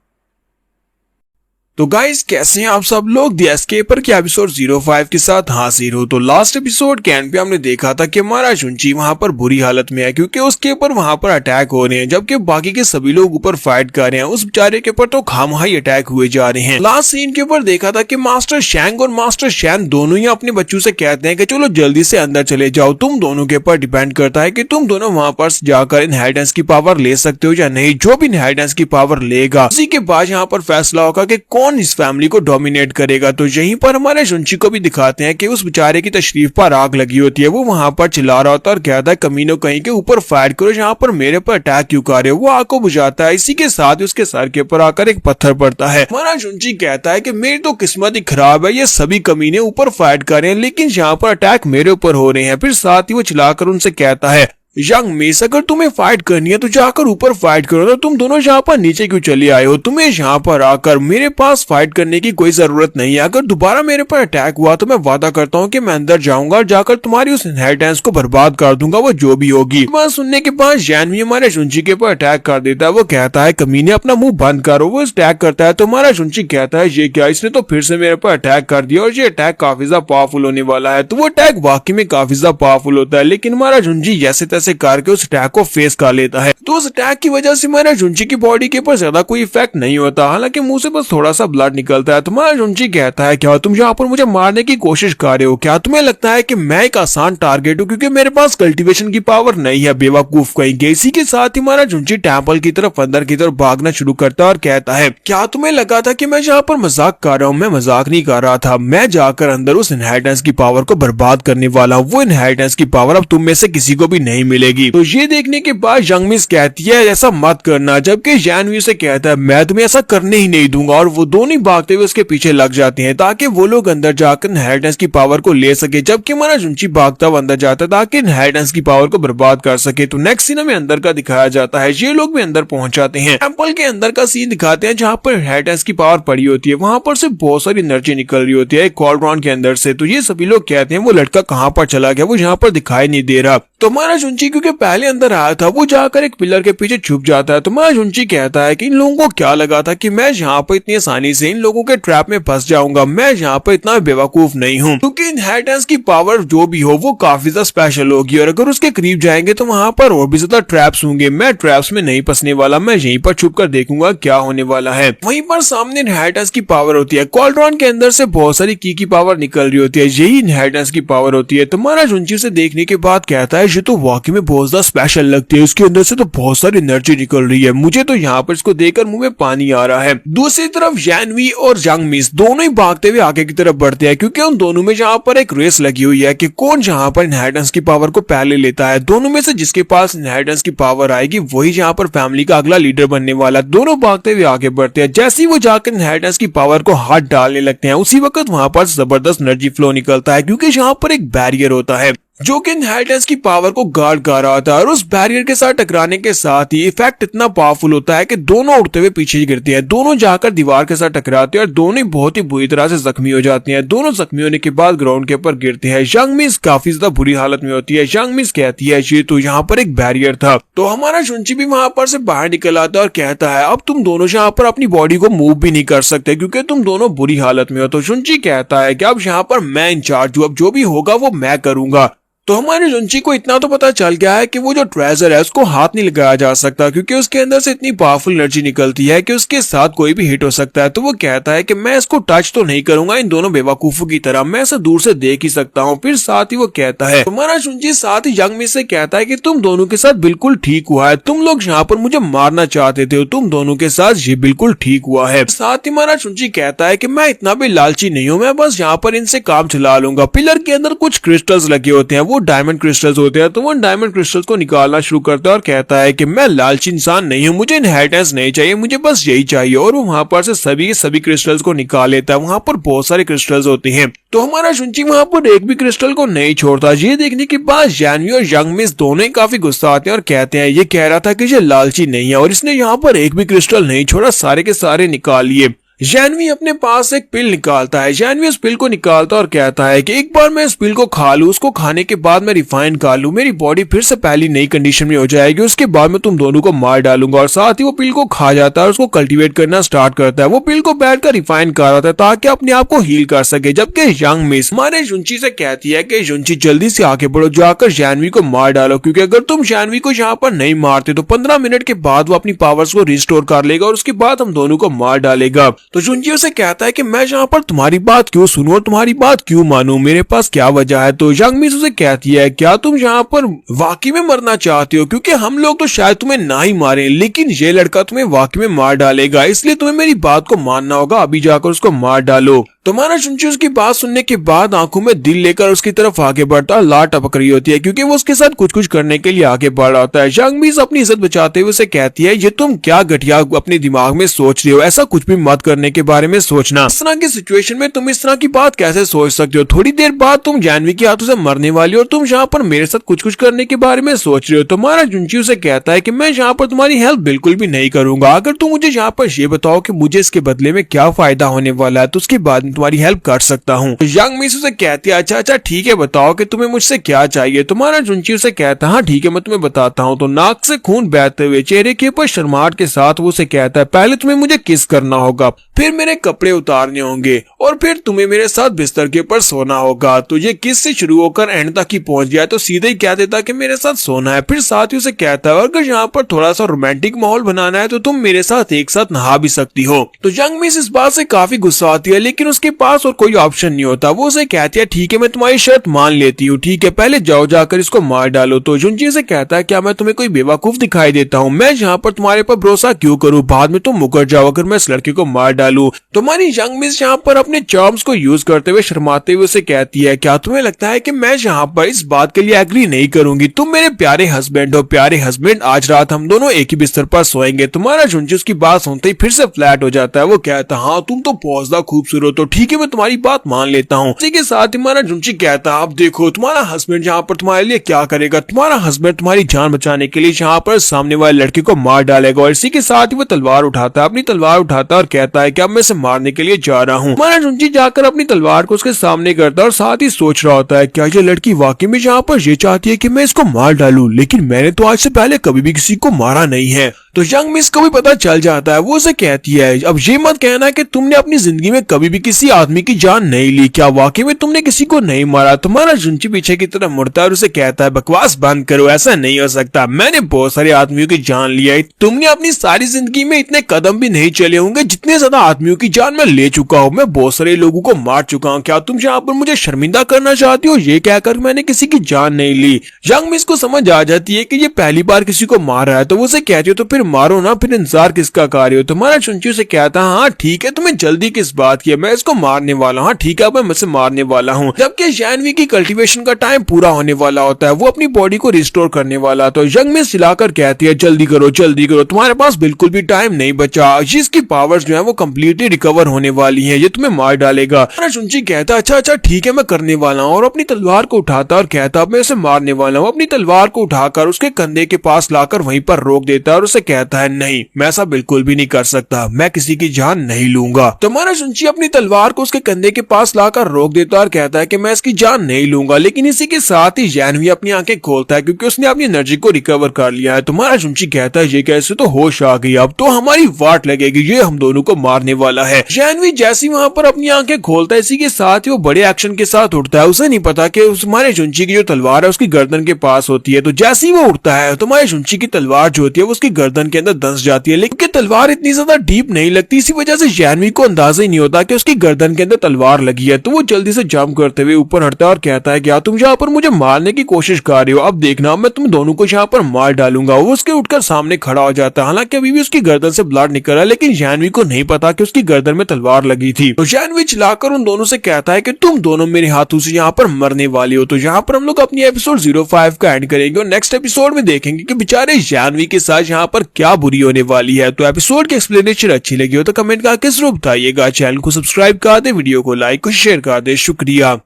तो गाइस कैसे हैं आप सब लोग। द एस्केपर के एपिसोड 05 के साथ हाजिर हो। तो लास्ट एपिसोड के एंड पे हमने देखा था कि हमारा जुंची वहां पर बुरी हालत में है क्योंकि उसके ऊपर वहां पर अटैक हो रहे हैं, जबकि बाकी के सभी लोग ऊपर फाइट कर रहे हैं। उस बेचारे के ऊपर तो खामहाई अटैक हुए जा रहे हैं। लास्ट सीन के ऊपर देखा था कि मास्टर शैंग और मास्टर शैन दोनों ही अपने बच्चों से कहते हैं कि चलो जल्दी से अंदर चले जाओ। तुम दोनों के ऊपर डिपेंड करता है कि तुम दोनों वहां पर जाकर इनहेरिटेंस की पावर ले सकते हो या नहीं। जो भी इनहेरिटेंस की पावर लेगा उसी के बाद यहाँ पर फैसला होगा कि कौन इस फैमिली को डोमिनेट करेगा। तो यहीं पर हमारे जुंची को भी दिखाते हैं कि उस बेचारे की तशरीफ पर आग लगी होती है। वो वहां पर चिल्ला रहा होता है और कहता है कमीनों कहीं के ऊपर फायर करो, यहाँ पर मेरे पर अटैक क्यों कर रहे हो। वो आग को बुझाता है। इसी के साथ उसके सर के ऊपर आकर एक पत्थर पड़ता है। हमारा जुंची कहता है कि मेरी तो किस्मत ही खराब है, ये सभी कमीने ऊपर फायर कर रहे हैं लेकिन यहाँ पर अटैक मेरे ऊपर हो रहे हैं। फिर साथ ही वो चिल्लाकर उनसे कहता है यंग मिस, अगर तुम्हें फाइट करनी है तो जाकर ऊपर फाइट करो ना, तुम दोनों यहाँ पर नीचे क्यों चले आए हो। तुम्हें यहाँ पर आकर मेरे पास फाइट करने की कोई जरूरत नहीं है। अगर दोबारा मेरे पर अटैक हुआ तो मैं वादा करता हूँ कि मैं अंदर जाऊंगा और जाकर तुम्हारी उस इनहेरिटेंस को बर्बाद कर दूंगा, वो जो भी होगी। बात सुनने के बाद जैनवी हमारे जुंची के ऊपर अटैक कर देता है। वो कहता है कमीने अपना मुंह बंद करो। वो अटैक करता है तो हमारा जुंची कहता है ये क्या, इसने तो फिर से मेरे पर अटैक कर दिया और ये अटैक काफी ज्यादा पावरफुल होने वाला है। तो वो अटैक वाकई में काफी ज्यादा पावरफुल होता है, लेकिन हमारा जुंची जैसे तैसे करके उस अटैक को फेस कर लेता है। तो उस अटैक की वजह से हमारा जुंची की बॉडी के ऊपर ज्यादा कोई इफेक्ट नहीं होता, हालांकि मुंह से बस थोड़ा सा ब्लड निकलता है। तुम्हारा जुंची कहता है क्या तुम यहाँ पर मुझे मारने की कोशिश कर रहे हो, क्या तुम्हें लगता है कि मैं एक आसान टारगेट हूँ क्योंकि मेरे पास कल्टीवेशन की पावर नहीं है, बेवकूफ कहेंगे। इसी के साथ ही हमारा जुंची टेम्पल की तरफ अंदर की तरफ भागना शुरू करता है और कहता है क्या तुम्हें लगा था कि मैं यहाँ पर मजाक कर रहा हूँ। मैं मजाक नहीं कर रहा था, मैं जाकर अंदर उस इनहेरिटेंस की पावर को बर्बाद करने वाला हूँ। वो इनहेरिटेंस की पावर अब तुम में से किसी को भी नहीं मिलेगी। तो ये देखने के बाद यंग मिस कहती है ऐसा मत करना, जबकि जैनवी से कहता है मैं तुम्हें ऐसा करने ही नहीं दूंगा। और वो दोनों भागते हुए उसके पीछे लग जाते हैं ताकि वो लोग अंदर जाकर इनहेरिटेंस की पावर को ले सके, जबकि हमारा जुंची भागता हुआ अंदर जाता है ताकि इनहेरिटेंस की पावर को बर्बाद कर सके। तो नेक्स्ट सीन में अंदर का दिखाया जाता है। ये लोग भी अंदर पहुंच जाते हैं। टेंपल के अंदर का सीन दिखाते हैं जहाँ पर इनहेरिटेंस की पावर पड़ी होती है। वहां पर से बहुत सारी एनर्जी निकल रही होती है एक कॉल्ड्रॉन के अंदर से। तो ये सभी लोग कहते हैं वो लड़का कहाँ पर चला गया, वो यहाँ पर दिखाई नहीं दे रहा। तो हमारा जुंची क्योंकि पहले अंदर आया था वो जाकर एक पिलर के पीछे छुप जाता है। तो हमारा जुंची कहता है कि इन लोगों को क्या लगा था कि मैं यहाँ पर इतनी आसानी से इन लोगों के ट्रैप में फंस जाऊंगा। मैं यहाँ पर इतना बेवकूफ नहीं हूँ, क्योंकि इनहेरिटेंस की पावर जो भी हो वो काफी ज्यादा स्पेशल होगी और अगर उसके करीब जाएंगे तो वहां पर और भी ज्यादा ट्रैप्स होंगे। मैं ट्रैप्स में नहीं फंसने वाला, मैं यहीं पर छुप कर देखूंगा क्या होने वाला है। वहीं पर सामने इनहेरिटेंस की पावर होती है। कॉल्ड्रॉन के अंदर से बहुत सारी की पावर निकल रही होती है, यही इनहेरिटेंस की पावर होती है। तो हमारा जुंची से देखने के बाद कहता है ये तो वाकई में बहुत ज्यादा स्पेशल लगती है, उसके अंदर से तो बहुत सारी एनर्जी निकल रही है। मुझे तो यहाँ पर इसको देखकर मुंह में पानी आ रहा है। दूसरी तरफ जैनवी और यंग मिस दोनों ही भागते हुए आगे की तरफ बढ़ते हैं क्योंकि उन दोनों में यहाँ पर एक रेस लगी हुई है कि कौन यहाँ पर इनहेरिटेंस की पावर को पहले लेता है। दोनों में से जिसके पास इनहेरिटेंस की पावर आएगी वही यहाँ पर फैमिली का अगला लीडर बनने वाला। दोनों भागते हुए आगे बढ़ते हैं। जैसे ही वो जाकर इनहेरिटेंस की पावर को हाथ डालने लगते हैं उसी वक्त वहां पर जबरदस्त एनर्जी फ्लो निकलता है क्योंकि यहाँ पर एक बैरियर होता है जो कि इनहेरिटेंस की पावर को गार्ड कर रहा था। और उस बैरियर के साथ टकराने के साथ ही इफेक्ट इतना पावरफुल होता है कि दोनों उड़ते हुए पीछे गिरते हैं। दोनों जाकर दीवार के साथ टकराते हैं और दोनों बहुत ही बुरी तरह से जख्मी हो जाते हैं। दोनों जख्मी होने के बाद ग्राउंड के ऊपर गिरते हैं। यंग मिस काफी ज्यादा बुरी हालत में होती है। यंग मिस कहती है ये तो यहाँ पर एक बैरियर था। तो हमारा जुंची भी वहां पर से बाहर निकल आता है और कहता है अब तुम दोनों यहाँ पर अपनी बॉडी को मूव भी नहीं कर सकते क्योंकि तुम दोनों बुरी हालत में हो। तो जुंची कहता है कि अब यहाँ पर मैं इंचार्ज हूँ, अब जो भी होगा वो मैं करूंगा। तो हमारे जुंची को इतना तो पता चल गया है कि वो जो ट्रेजर है उसको हाथ नहीं लगाया जा सकता क्योंकि उसके अंदर से इतनी पावरफुल एनर्जी निकलती है कि उसके साथ कोई भी हिट हो सकता है। तो वो कहता है कि मैं इसको टच तो नहीं करूंगा इन दोनों बेवकूफों की तरह, मैं इसे दूर से देख ही सकता हूँ। फिर साथ ही वो कहता है हमारा जुंची साथ ही यंग मिस से कहता है कि तुम दोनों के साथ बिल्कुल ठीक हुआ है, तुम लोग यहाँ पर मुझे मारना चाहते थे, तुम दोनों के साथ ये बिल्कुल ठीक हुआ है। साथ ही हमारा जुंची कहता है कि मैं इतना भी लालची नहीं हूँ, मैं बस यहाँ पर इनसे काम चला लूंगा। पिलर के अंदर कुछ क्रिस्टल्स लगे होते हैं, वो डायमंड क्रिस्टल्स होते हैं। तो वो डायमंड क्रिस्टल्स को निकालना शुरू करता है और कहता है कि मैं लालची इंसान नहीं हूँ, मुझे इनहेरिटेंस नहीं चाहिए, मुझे बस यही चाहिए। और वो वहां पर से सभी क्रिस्टल्स को निकाल लेता है। वहां पर बहुत सारे क्रिस्टल्स होते हैं। तो हमारा शुंची वहां पर एक भी क्रिस्टल को नहीं छोड़ता। ये देखने के बाद जानवी और यंग मिस दोनों ही काफी गुस्सा आते हैं और कहते हैं ये कह रहा था कि ये लालची नहीं है और इसने यहाँ पर एक भी क्रिस्टल नहीं छोड़ा, सारे के सारे निकाल लिए। जानवी अपने पास एक पिल निकालता है। जानवी उस पिल को निकालता और कहता है कि एक बार मैं इस पिल को खा लूं, उसको खाने के बाद मैं रिफाइन खा लूं, मेरी बॉडी फिर से पहली नई कंडीशन में हो जाएगी। उसके बाद मैं तुम दोनों को मार डालूंगा। और साथ ही वो पिल को खा जाता है और उसको कल्टीवेट करना स्टार्ट करता है। वो पिल को बैठकर रिफाइन कर रहा था ताकि अपने आप को हील कर सके। जबकि यंग मिस हमारे जुंची से कहती है कि जुंची जल्दी से आगे बढ़ो, जाकर जानवी को मार डालो, क्योंकि अगर तुम जानवी को यहाँ पर नहीं मारते तो 15 मिनट के बाद वो अपनी पावर्स को रिस्टोर कर लेगा और उसके बाद हम दोनों को मार डालेगा। तो जुंची उसे कहता है कि मैं यहाँ पर तुम्हारी बात क्यों सुनूं और तुम्हारी बात क्यों मानूं, मेरे पास क्या वजह है। तो यंग मिस उसे कहती है क्या तुम यहाँ पर वाकई में मरना चाहते हो, क्योंकि हम लोग तो शायद तुम्हें ना ही मारे लेकिन ये लड़का तुम्हें वाकई में मार डालेगा, इसलिए तुम्हें मेरी बात को मानना होगा, अभी जाकर उसको मार डालो। तुम्हारा शुंची उसकी बात सुनने के बाद आंखों में दिल लेकर उसकी तरफ आगे बढ़ता है। लाट टपक रही होती है क्योंकि वो उसके साथ कुछ करने के लिए आगे बढ़ रहा होता है। यंग मिस अपनी इज्जत बचाते हुए उसे कहती है ये तुम क्या घटिया अपने दिमाग में सोच रहे हो, ऐसा कुछ भी मत करने के बारे में सोचना। इस तरह की सिचुएशन में तुम इस तरह की बात कैसे सोच सकते हो, थोड़ी देर बाद तुम जानवी के हाथों से मरने वाली हो और तुम यहाँ पर मेरे साथ कुछ करने के बारे में सोच रहे हो। तुम्हारा जुंची उसे कहता है कि मैं यहाँ पर तुम्हारी हेल्प बिल्कुल भी नहीं करूंगा, अगर तुम मुझे यहाँ पर ये बताओ कि मुझे इसके बदले में क्या फायदा होने वाला है तो उसके बाद में तुम्हारी हेल्प कर सकता हूँ। यंग मिस उसे कहती है अच्छा ठीक है, बताओ कि तुम्हें मुझसे क्या चाहिए। तुम्हारा जुंची उसे कहता है हाँ ठीक है मैं तुम्हें बताता हूँ। तो नाक से खून बहते हुए चेहरे के ऊपर शर्माहट के साथ वो उसे कहता है पहले तुम्हें मुझे किस करना होगा, फिर मेरे कपड़े उतारने होंगे और फिर तुम्हें मेरे साथ बिस्तर के ऊपर सोना होगा। तो ये किस से शुरू होकर एंड तक ही पहुंच गया तो सीधे ही कह देता कि मेरे साथ सोना है। फिर साथ ही उसे कहता है अगर यहाँ पर थोड़ा सा रोमांटिक माहौल बनाना है तो तुम मेरे साथ एक साथ नहा भी सकती हो। तो यंग मिस इस बात से काफी गुस्सा आती है लेकिन उसके पास और कोई ऑप्शन नहीं होता। वो उसे कहती है ठीक है मैं तुम्हारी शर्त मान लेती हूँ, ठीक है पहले जाओ जाकर इसको मार डालो। तो जुंची से कहता है क्या मैं तुम्हें कोई बेवकूफ दिखाई देता हूँ, मैं यहाँ पर तुम्हारे पर भरोसा क्यों करूँ, बाद में तुम मुकर जाओ अगर मैं इस लड़के को मार डालूं। तुम्हारी यंग मिस यहाँ पर अपने चार्म्स को यूज करते हुए शर्माते हुए उसे कहती है क्या तुम्हें लगता है कि मैं यहाँ पर इस बात के लिए एग्री नहीं करूंगी, तुम मेरे प्यारे हस्बैंड हो, प्यारे हस्बैंड आज रात हम दोनों एक ही बिस्तर पर सोएंगे। तुम्हारा जुंची उसकी बात सुनते ही फिर से फ्लैट हो जाता है। वो कहता है हाँ तुम तो बहुत ज्यादा खूबसूरत हो, ठीक है मैं तुम्हारी बात मान लेता हूँ। इसी के साथ हमारा जुंची कहता है अब देखो तुम्हारा हस्बैंड यहाँ पर तुम्हारे लिए क्या करेगा, तुम्हारा हस्बैंड तुम्हारी जान बचाने के लिए यहाँ पर सामने वाले लड़के को मार डालेगा। और इसी के साथ ही वो तलवार उठाता है, अपनी तलवार उठाता है और कहता है कि अब मैं इसे मारने के लिए जा रहा हूँ। हमारा जुंची जाकर अपनी तलवार को उसके सामने करता है और साथ ही सोच रहा होता है क्या ये लड़की वाकई में यहाँ पर ये चाहती है कि मैं इसको मार डालूं, लेकिन मैंने तो आज से पहले कभी भी किसी को मारा नहीं है। तो यंग मिस को भी पता चल जाता है। वो उसे कहती है अब ये मत कहना कि तुमने अपनी जिंदगी में कभी भी किसी आदमी की जान नहीं ली, क्या वाकई में तुमने किसी को नहीं मारा। तुम्हारा जुंची पीछे की तरफ मुड़ता है और उसे कहता है बकवास बंद करो, ऐसा नहीं हो सकता, मैंने बहुत सारे आदमियों की जान लिया है, तुमने अपनी सारी जिंदगी में इतने कदम भी नहीं चले होंगे जितने ज्यादा आदमियों की जान मैं ले चुका हूँ, मैं बहुत सारे लोगों को मार चुका हूँ, क्या तुम यहाँ पर मुझे शर्मिंदा करना चाहती हो। ये कहकर मैंने किसी की जान नहीं ली। यंग मिस को समझ आ जाती है कि ये पहली बार किसी को मार रहा है। तो वो उसे कहती हो तो फिर मारो ना, फिर इंतजार किसका कार्य हो। तुम्हारा जुंची से कहता है हाँ ठीक है तुम्हें जल्दी किस बात की है, मैं इसको मारने वाला हूँ, हाँ ठीक है मैं मुझसे मारने वाला हूँ। जबकि जानवी की कल्टीवेशन का टाइम पूरा होने वाला होता है, वो अपनी बॉडी को रिस्टोर करने वाला। तो यंग मिस चिल्लाकर कहती है जल्दी करो तुम्हारे पास बिल्कुल भी टाइम नहीं बचा, जिसकी पावर्स जो है वो कम्प्लीटली रिकवर होने वाली है, ये तुम्हें मार डालेगा। जुंची कहता अच्छा ठीक है मैं करने वाला हूँ और अपनी तलवार को उठाता और कहता मैं इसे मारने वाला हूँ। अपनी तलवार को उठाकर उसके कंधे के पास लाकर वहीं पर रोक देता है और उसे कहता है नहीं मैं ऐसा बिल्कुल भी नहीं कर सकता, मैं किसी की जान नहीं लूंगा। तुम्हारा जुंची अपनी तलवार को उसके कंधे के पास लाकर रोक देता है और कहता है कि मैं इसकी जान नहीं लूंगा। लेकिन इसी के साथ ही जानवी अपनी आंखें खोलता है क्योंकि उसने अपनी एनर्जी को रिकवर कर लिया है। तुम्हारा जुंची कहता है ये कैसे, तो होश आ गई, अब तो हमारी वाट लगेगी, ये हम दोनों को मारने वाला है। जानवी जैसी वहां पर अपनी आंखें खोलता है इसी के साथ ही वो बड़े एक्शन के साथ उठता है। उसे नहीं पता कि तुम्हारे जुंची की जो तलवार है उसकी गर्दन के पास होती है। तो जैसे ही वो उठता है तुम्हारे जुंची की तलवार जो होती है वो उसकी गर्दन के अंदर धंस जाती है, लेकिन तलवार इतनी ज्यादा डीप नहीं लगती, इसी वजह से जानवी को अंदाजा ही नहीं होता कि उसकी गर्दन के अंदर तलवार लगी है। तो वो जल्दी से जंप करते हुए ऊपर हटता है और कहता है क्या तुम यहाँ पर मुझे मारने की कोशिश कर रही हो, अब देखना मैं तुम दोनों को यहाँ पर मार डालूंगा। वो उसके उठकर सामने खड़ा हो जाता है। हालांकि अभी भी उसकी गर्दन से ब्लड निकल रहा है, लेकिन जानवी को नहीं पता कि उसकी गर्दन में तलवार लगी थी। तो जानवी चिल्लाकर उन दोनों से कहता है कि तुम दोनों मेरे हाथों से यहाँ पर मरने वाली हो। तो यहाँ पर हम लोग अपनी एपिसोड 05 का एंड करेंगे और नेक्स्ट एपिसोड में देखेंगे कि बेचारे जानवी के साथ यहाँ पर क्या बुरी होने वाली है। तो एपिसोड की एक्सप्लेनेशन अच्छी लगी हो तो कमेंट करके जरूर बताइएगा। चैनल को सब्सक्राइब कर दे, वीडियो को लाइक और शेयर कर दे। शुक्रिया।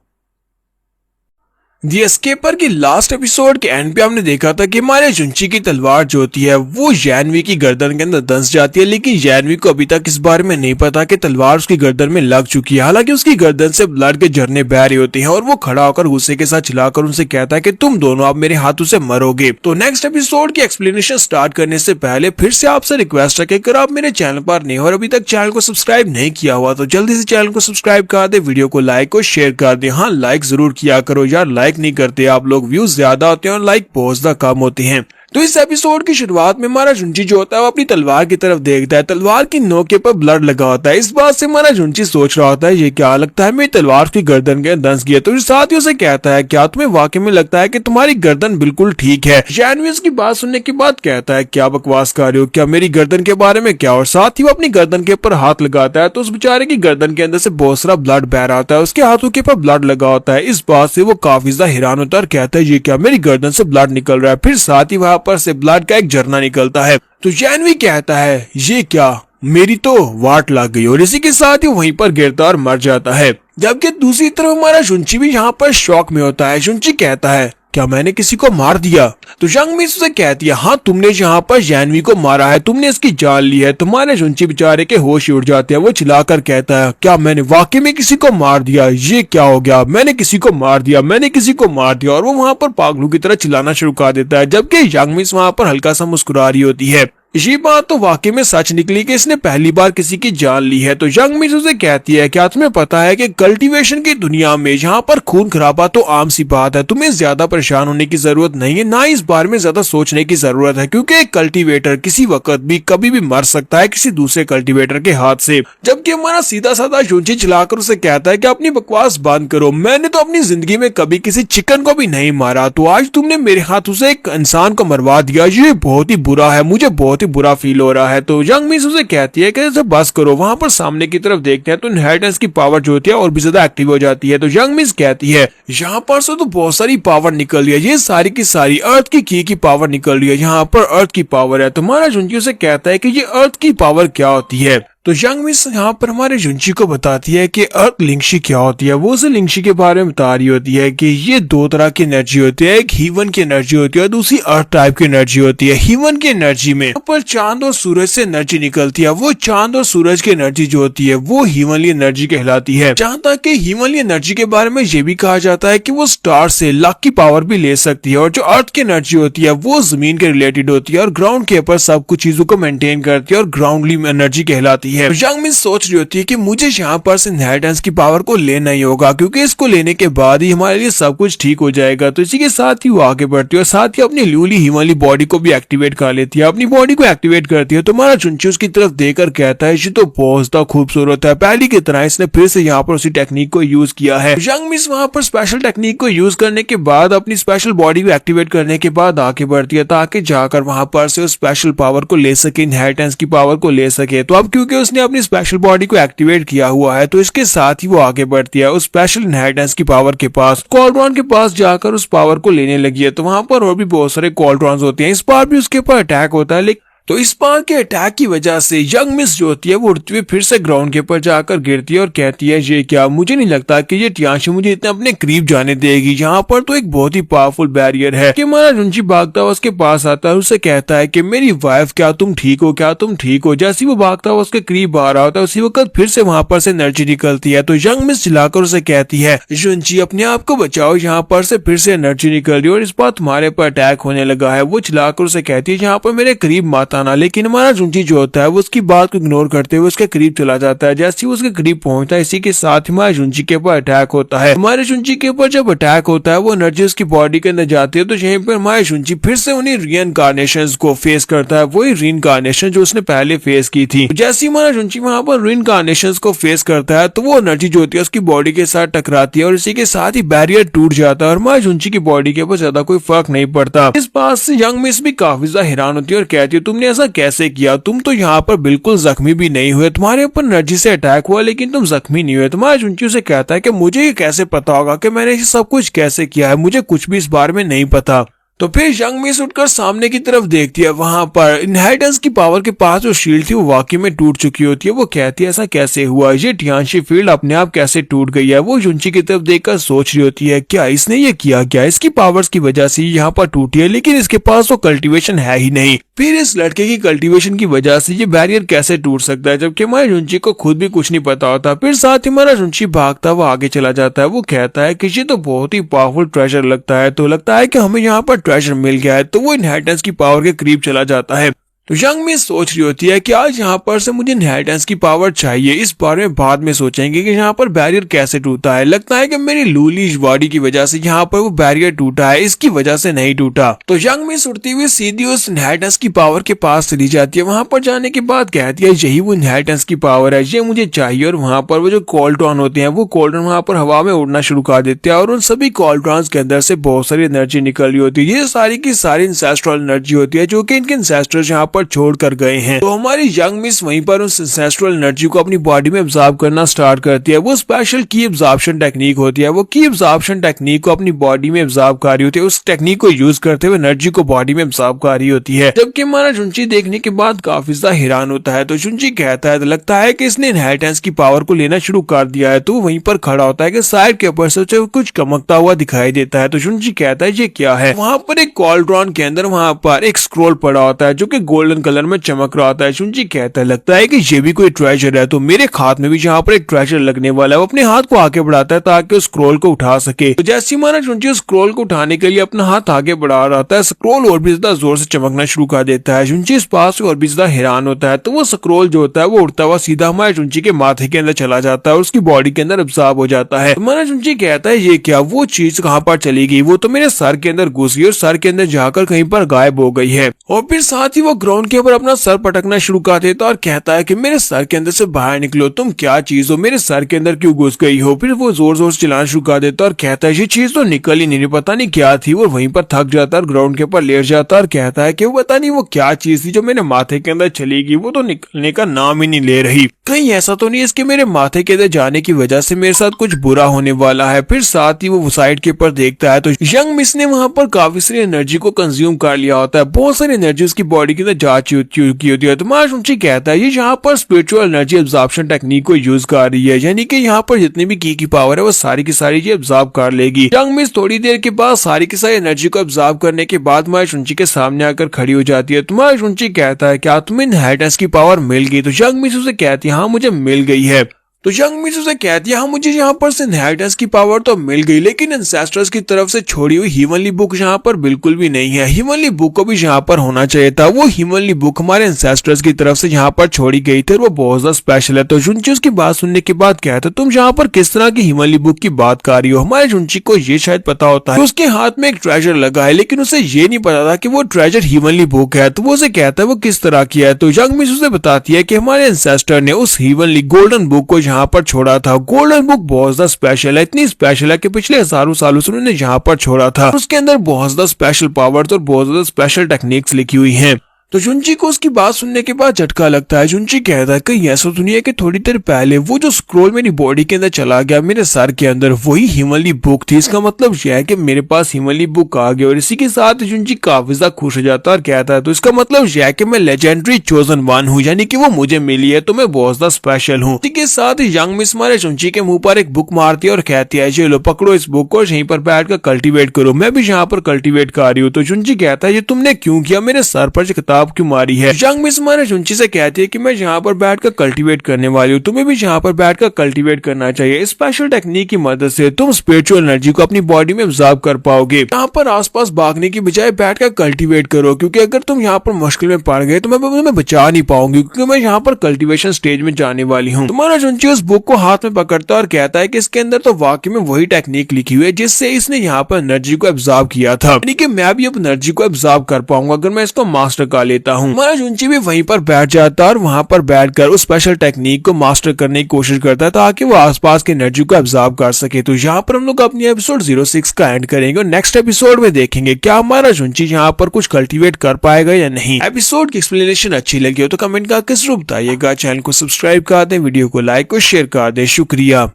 दी एस्केपर की लास्ट एपिसोड के एंड पे हमने देखा था कि हमारे जुंची की तलवार जो होती है वो जानवी की गर्दन के अंदर दंस जाती है, लेकिन जानवी को अभी तक इस बारे में नहीं पता कि तलवार उसकी गर्दन में लग चुकी है। हालांकि उसकी गर्दन से ब्लड के झरने बह रहे होते हैं और वो खड़ा होकर गुस्से के साथ चिल्लाकर उनसे कहता है कि तुम दोनों अब मेरे हाथों से मरोगे। तो नेक्स्ट एपिसोड की एक्सप्लेनेशन स्टार्ट करने से पहले फिर से आपसे रिक्वेस्ट है कि अगर आप मेरे चैनल पर नहीं हो और अभी तक चैनल को सब्सक्राइब नहीं किया हुआ तो जल्दी से चैनल को सब्सक्राइब कर दे, वीडियो को लाइक और शेयर कर दे। हाँ, लाइक जरूर किया करो यार, लाइक नहीं करते आप लोग, व्यूज ज्यादा होते हैं और लाइक बहुत ज्यादा कम होते हैं। तो इस एपिसोड की शुरुआत में हमारा जुंची जो होता है वो अपनी तलवार की तरफ देखता है। तलवार की नोक पर ब्लड लगा होता है। इस बात से हमारा जुंची सोच रहा होता है ये क्या, लगता है मेरी तलवार की गर्दन के दंस गया। तो साथ ही उसे कहता है क्या तुम्हें वाकई में लगता है कि तुम्हारी गर्दन बिल्कुल ठीक है। जानवी उसकी बात सुनने के बाद कहता है क्या बकवास कर रहे हो, क्या मेरी गर्दन के बारे में क्या। और साथ ही वो अपनी गर्दन के ऊपर हाथ लगाता है तो उस बेचारे की गर्दन के अंदर से बहुत सारा ब्लड बह रहा होता है, उसके हाथों के ऊपर ब्लड लगा होता है। इस बात से वो काफी ज्यादा हैरान होता है और कहता है ये क्या, मेरी गर्दन से ब्लड निकल रहा है। फिर साथ ही वहां पर से ब्लड का एक झरना निकलता है। तो जानवी कहता है ये क्या, मेरी तो वाट लग गई। और इसी के साथ ही वहीं पर गिरता और मर जाता है। जबकि दूसरी तरफ हमारा जुंची भी यहाँ पर शॉक में होता है। जुंची कहता है क्या मैंने किसी को मार दिया। तो जंगमी उसे कहती है हाँ तुमने यहाँ पर जानवी को मारा है, तुमने इसकी जान ली है। तुम्हारे जुंची बेचारे के होश उड़ जाते हैं। वो चिल्लाकर कहता है क्या मैंने वाकई में किसी को मार दिया, ये क्या हो गया, मैंने किसी को मार दिया, मैंने किसी को मार दिया। और वो वहाँ पर पागलों की तरह चिल्लाना शुरू कर देता है। जबकि जंगमी वहाँ पर हल्का सा मुस्कुरा रही होती है। ये बात तो वाकई में सच निकली कि इसने पहली बार किसी की जान ली है। तो जंगमी उसे कहती है क्या तुम्हें पता है कि कल्टीवेशन की दुनिया में जहाँ पर खून खराबा तो आम सी बात है, तुम्हें ज्यादा परेशान होने की जरूरत नहीं है, ना इस बारे में ज्यादा सोचने की जरूरत है, क्योंकि एक कल्टीवेटर किसी वक्त भी कभी भी मर सकता है किसी दूसरे कल्टीवेटर के हाथ से। जबकि हमारा सीधा साधा जुंची चलाकर उसे कहता है कि अपनी बकवास बंद करो, मैंने तो अपनी जिंदगी में कभी किसी चिकन को भी नहीं मारा, तो आज तुमने मेरे हाथों से एक इंसान को मरवा दिया, ये बहुत ही बुरा है, मुझे बहुत बुरा फील हो रहा है। तो जंगमी उसे कहती है कि बस करो। वहां पर सामने की तरफ देखते हैं तो इनहेरिटेंस की पावर जो होती है और भी ज्यादा एक्टिव हो जाती है। तो जंगमी कहती है यहाँ पर से तो बहुत सारी पावर निकल रही है, ये सारी की सारी अर्थ की पावर निकल रही है, यहाँ पर अर्थ की पावर है। तुम्हारा जुंची उसे कहता है कि ये अर्थ की पावर क्या होती है। तो जंगमी यहाँ पर हमारे जुंची को बताती है कि अर्थ लिंगशी क्या होती है। वो उसे लिंगशी के बारे में बता रही होती है कि ये दो तरह की एनर्जी होती है, एक हीवन की एनर्जी होती है और दूसरी अर्थ टाइप की एनर्जी होती है। हीवन की एनर्जी में ऊपर चांद और सूरज से एनर्जी निकलती है, वो चांद और सूरज की एनर्जी जो होती है वो हीवनली एनर्जी कहलाती है। जहाँ तक कि हीवनली एनर्जी के बारे में ये भी कहा जाता है कि वो स्टार से लक की पावर भी ले सकती है। और जो अर्थ की एनर्जी होती है वो जमीन के रिलेटेड होती है और ग्राउंड के ऊपर सब कुछ चीजों को मेंटेन करती है और ग्राउंडली एनर्जी कहलाती है। जंगमी सोच रही होती है कि मुझे यहाँ पर से इनहेरिटेंस की पावर को लेना ही होगा, क्योंकि इसको लेने के बाद ही हमारे लिए सब कुछ ठीक हो जाएगा। तो इसी के साथ ही वो आगे बढ़ती है और साथ ही अपनी ल्यूली हिमाली बॉडी को भी एक्टिवेट कर लेती है। अपनी बॉडी को एक्टिवेट करती है तो हमारा चुंची उसकी तरफ देखकर कहता है ये तो बहुत ज्यादा खूबसूरत है। पहली की तरह इसने फिर से यहाँ पर उसी टेक्निक को यूज किया है। जंगमी वहाँ पर स्पेशल टेक्निक को यूज करने के बाद अपनी स्पेशल बॉडी को एक्टिवेट करने के बाद आगे बढ़ती है ताकि जाकर वहाँ पर से उस स्पेशल पावर को ले सके, इनहेरिटेंस की पावर को ले सके। तो अब क्योंकि उसने अपनी स्पेशल बॉडी को एक्टिवेट किया हुआ है तो इसके साथ ही वो आगे बढ़ती है उस स्पेशल इनहेरिटेंस की पावर के पास। कॉल्ड्रॉन के पास जाकर उस पावर को लेने लगी है। तो वहां पर और भी बहुत सारे कॉल्ड्रॉन्स होते हैं। इस बार भी उसके ऊपर अटैक होता है, लेकिन तो इस बार के अटैक की वजह से यंग मिस जो होती है वो उड़ती हुई फिर से ग्राउंड के ऊपर जाकर गिरती है और कहती है ये क्या, मुझे नहीं लगता कि ये टियांशी मुझे इतना अपने करीब जाने देगी। यहाँ पर तो एक बहुत ही पावरफुल बैरियर है। कि हमारा रुंची भागता हुआ उसके पास आता है, उससे कहता है कि मेरी वाइफ क्या तुम ठीक हो, क्या तुम ठीक हो। जैसे वो भागता हुआ उसके करीब आ रहा होता है उसी वक्त फिर से वहां पर से एनर्जी निकलती है। तो यंग मिस चिल्लाकर उसे कहती है रुंची अपने आप को बचाओ, यहाँ पर से फिर से एनर्जी निकल रही है और इस बार तुम्हारे पर अटैक होने लगा है। वो चिल्लाकर उसे कहती है यहाँ पर मेरे करीब मत बताना। लेकिन हमारा जुंजी जो होता है वो उसकी बात को इग्नोर करते हुए उसके करीब चला जाता है। जैसे ही वो उसके करीब पहुंचता है इसी के साथ हमारे जुंजी के ऊपर अटैक होता है। हमारे जुंजी के ऊपर जब अटैक होता है वो एनर्जी उसकी बॉडी के अंदर जाती है, तो यहीं पर हमारे जुंजी फिर से उन्हीं रीइंकार्नेशंस को फेस करता है, वही रीइंकार्नेशन जो उसने पहले फेस की थी। जैसे ही हमारा जुंजी वहां पर रीइंकार्नेशंस को फेस करता है तो वो एनर्जी जो होती है उसकी बॉडी के साथ टकराती है और इसी के साथ ही बैरियर टूट जाता है और हमारे जुंजी की बॉडी के ऊपर ज्यादा कोई फर्क नहीं पड़ता। इस बात से यंग मिस भी काफी ज्यादा हैरान होती है और कहती है तुमने ऐसा कैसे किया, तुम तो यहाँ पर बिल्कुल जख्मी भी नहीं हुए, तुम्हारे ऊपर एनर्जी से अटैक हुआ लेकिन तुम जख्मी नहीं हुए। तुम्हारा जुंजी उसे कहता है कि मुझे ये कैसे पता होगा कि मैंने ये सब कुछ कैसे किया है, मुझे कुछ भी इस बारे में नहीं पता। तो फिर यंग मिस उठकर सामने की तरफ देखती है, वहां पर इनहेरिटेंस की पावर के पास जो शील्ड थी वो वाकई में टूट चुकी होती है। वो कहती है ऐसा कैसे हुआ, ये टियांशी फील्ड अपने आप कैसे टूट गई है। वो जुंजी की तरफ देखकर सोच रही होती है क्या इसने ये किया, क्या इसकी पावर्स की वजह से यहाँ पर टूटी है, लेकिन इसके पास तो कल्टीवेशन है ही नहीं। फिर इस लड़के की कल्टीवेशन की वजह से ये बैरियर कैसे टूट सकता है, जबकि हमारे जुंजी को खुद भी कुछ नहीं पता होता। फिर साथ ही हमारा जुंजी भागता हुआ आगे चला जाता है। वो कहता है कि ये तो बहुत ही पावरफुल ट्रेजर लगता है, तो लगता है कि हमें यहाँ पर ट्रेजर मिल गया है। तो वो इनहेरिटेंस की पावर के करीब चला जाता है। तो यंग मिस सोच रही होती है कि आज यहाँ पर से मुझे इनहेरिटेंस की पावर चाहिए, इस बारे में बाद में सोचेंगे कि यहाँ पर बैरियर कैसे टूटा है। लगता है कि मेरी लूली बॉडी की वजह से यहाँ पर वो बैरियर टूटा है, इसकी वजह से नहीं टूटा। तो यंग मिस उड़ती हुई सीधी उस इनहेरिटेंस की पावर के पास चली जाती है। वहां पर जाने के बाद कहती है यही वो इनहेरिटेंस की पावर है, ये मुझे चाहिए। और वहां पर वो जो कॉल्ट्रॉन होते हैं वो कॉल्ट्रॉन वहां पर हवा में उड़ना शुरू कर देते हैं और उन सभी कॉल्ट्रॉन्स के अंदर से बहुत सारी एनर्जी निकल रही होती है। ये सारी की सारी इंसेस्ट्रल एनर्जी होती है जो कि इनके इंसेस्टर्स यहाँ पर छोड़ कर गए हैं। तो हमारी यंग मिस वहीं पर उस एंसेस्ट्रल एनर्जी को अपनी बॉडी में एब्जॉर्ब करना स्टार्ट करती है। वो स्पेशल की एब्जॉर्प्शन टेक्निक होती है। वो की एब्जॉर्प्शन टेक्निक को अपनी बॉडी में एब्जॉर्ब कर रही होती है। उस टेक्निक को यूज करते हुए एनर्जी को बॉडी में एब्जॉर्ब कर रही होती है। जबकि हमारा जुंजी देखने के बाद काफी ज्यादा हैरान होता है। तो जुंजी कहता है तो लगता है कि इसने इनहेरिटेंस की पावर को लेना शुरू कर दिया है। तो वहीं पर खड़ा होता है कि साइड के ऊपर से कुछ चमकता हुआ दिखाई देता है। तो जुंजी कहता है ये क्या है। वहां पर एक कॉल्ट्रॉन के अंदर वहां पर एक स्क्रोल पड़ा होता है जो कि गोल्डन कलर में चमक रहा होता है। जुंजी कहता है लगता है कि ये भी कोई ट्रेजर है, तो मेरे हाथ में भी यहाँ पर एक ट्रेजर लगने वाला है। वो अपने हाथ को आगे बढ़ाता है ताकि उस स्क्रोल को उठा सके। तो जैसे हमारा जुंजी उस स्क्रोल को उठाने के लिए अपना हाथ आगे बढ़ा रहा था, स्क्रोल और भी ज्यादा जोर से चमकना शुरू कर देता है। जुंजी इस बात से और भी ज्यादा हैरान होता है। तो वो स्क्रोल जो होता है वो उड़ता हुआ सीधा हमारे जुंजी के माथे के अंदर चला जाता है और उसकी बॉडी के अंदर एब्जॉर्ब हो जाता है। हमारा जुंजी कहता है ये क्या, वो चीज कहाँ पर चली गई, वो तो मेरे सर के अंदर घुस गई और सर के अंदर जाकर कहीं पर गायब हो गई है। और फिर साथ ही वो ग्राउंड के ऊपर अपना सर पटकना शुरू कर देता और कहता है कि मेरे सर के अंदर से बाहर निकलो, तुम क्या चीज हो, मेरे सर के अंदर क्यों घुस गई हो। फिर वो जोर जोर से चिल्लाना शुरू कर देता और कहता है ये चीज तो निकल ही नहीं, पता नहीं क्या थी। वो वहीं पर थक जाता और ग्राउंड के ऊपर लेट जाता और कहता है कि वो पता नहीं वो क्या चीज थी जो मेरे माथे के अंदर चली गई, वो तो निकलने का नाम ही नहीं ले रही। कहीं ऐसा तो नहीं इसके मेरे माथे के अंदर जाने की वजह से मेरे साथ कुछ बुरा होने वाला है। फिर साथ ही वो साइड के ऊपर देखता है तो यंग मिस ने वहां पर काफी सारी एनर्जी को कंज्यूम कर लिया होता है। बहुत सारी एनर्जी उसकी बॉडी के अंदर जा चुकी होती है। तो माशुंची कहता है ये यहाँ पर स्पिरिचुअल एनर्जी एब्जॉर्प्शन टेक्निक को यूज कर रही है, यानी कि यहाँ पर जितनी भी की पावर है वो सारी की सारी ये एब्जॉर्ब कर लेगी। यंग मिस थोड़ी देर के बाद सारी की सारी एनर्जी को एब्जॉर्ब करने के बाद माशुंची के सामने आकर खड़ी हो जाती है। तो माशुंची कहता है क्या तुम्हें इनहेरिटेंस की पावर मिल गई। तो यंग मिस उसे कहती है हाँ मुझे मिल गई है। तो यंग मिस उसे कहती है हाँ मुझे यहाँ पर से इनहेरिटेंस की पावर तो मिल गई, लेकिन एंसेस्टर्स की तरफ से छोड़ी हुई हीवनली बुक यहाँ पर बिल्कुल भी नहीं है। हीवनली बुक को भी यहाँ पर होना चाहिए था। वो हीवनली बुक हमारे एंसेस्टर्स की तरफ से यहाँ पर छोड़ी गई थी और वो बहुत ज्यादा स्पेशल है। तो जुंची उसकी बात सुनने के बाद कहता है तुम यहाँ पर किस तरह की हीवनली बुक की बात कर रही हो। हमारे जुंची को ये शायद पता होता है उसके हाथ में एक ट्रेजर लगा है, लेकिन उसे ये नहीं पता था कि वो ट्रेजर हीवनली बुक है। तो वो उसे कहता है वो किस तरह की है। तो यंग मिस उसे बताती है कि हमारे एंसेस्टर ने उस हीवनली गोल्डन बुक को यहाँ पर छोड़ा था। गोल्डन बुक बहुत ज्यादा स्पेशल है, इतनी स्पेशल है कि पिछले हजारों सालों से उन्होंने यहाँ पर छोड़ा था। उसके अंदर बहुत ज्यादा स्पेशल पावर्स और बहुत ज्यादा स्पेशल टेक्निक्स लिखी हुई हैं। तो जुंची को उसकी बात सुनने के बाद झटका लगता है। जुंची कहता है कहीं ऐसा तो नहीं है कि थोड़ी देर पहले वो जो स्क्रोल मेरी बॉडी के अंदर चला गया मेरे सर के अंदर वही हीवनली बुक थी। इसका मतलब यह है कि मेरे पास हीवनली बुक आ गई। और इसी के साथ जुंची काफी ज्यादा खुश हो जाता है और कहता है तो इसका मतलब यह है कि मैं लेजेंडरी चोजन वन हूँ, यानी कि वो मुझे मिली है, तो मैं बहुत ज्यादा स्पेशल हूँ। इसी के साथ यंग मिस मारे जुंची के मुंह पर एक बुक मारती है और कहती है ये लो पकड़ो इस बुक को, यहीं पर बैठ कर कल्टिवेट करो, मैं भी यहाँ पर कल्टिवेट कर रही हूँ। तो जुंची कहता है ये तुमने क्यों किया, मेरे सर पर जो किताब छाप क्यों मारी है। यंग मिस हमारे जुंची से कहती है कि मैं यहाँ पर बैठकर कल्टीवेट करने वाली हूँ, तुम्हें भी यहाँ पर बैठकर कल्टीवेट करना चाहिए। स्पेशल टेक्निक की मदद से तुम स्पिरिचुअल एनर्जी को अपनी बॉडी में ऑब्जर्व कर पाओगे। यहाँ पर आसपास भागने की बजाय बैठकर कल्टीवेट करो, क्योंकि अगर तुम यहाँ पर मुश्किल में पड़ गए तो मैं तुम्हें बचा नहीं पाऊंगी, क्योंकि मैं यहाँ पर कल्टीवेशन स्टेज में जाने वाली हूँ। तुम्हारा जुंची उस बुक को हाथ में पकड़ता है और कहता है कि इसके अंदर तो वाकई में वही टेक्निक लिखी हुई है जिससे इसने यहाँ पर एनर्जी को ऑब्जर्व किया था, यानी कि मैं भी अब एनर्जी को ऑब्जर्व कर पाऊंगा अगर मैं इसको मास्टर कर लेता हूँ। हमारा जुंची भी वहीं पर बैठ जाता है और वहां पर बैठकर उस स्पेशल टेक्निक को मास्टर करने की कोशिश करता है ताकि वो आसपास की एनर्जी को ऑब्जर्व कर सके। तो यहाँ पर हम लोग अपनी एपिसोड 06 का एंड करेंगे और नेक्स्ट एपिसोड में देखेंगे क्या हमारा जुंची यहाँ पर कुछ कल्टीवेट कर पाएगा या नहीं। एपिसोड की एक्सप्लेनेशन अच्छी लगी हो तो कमेंट करके जरूर बताइएगा। चैनल को सब्सक्राइब कर दें, वीडियो को लाइक और शेयर कर दें। शुक्रिया।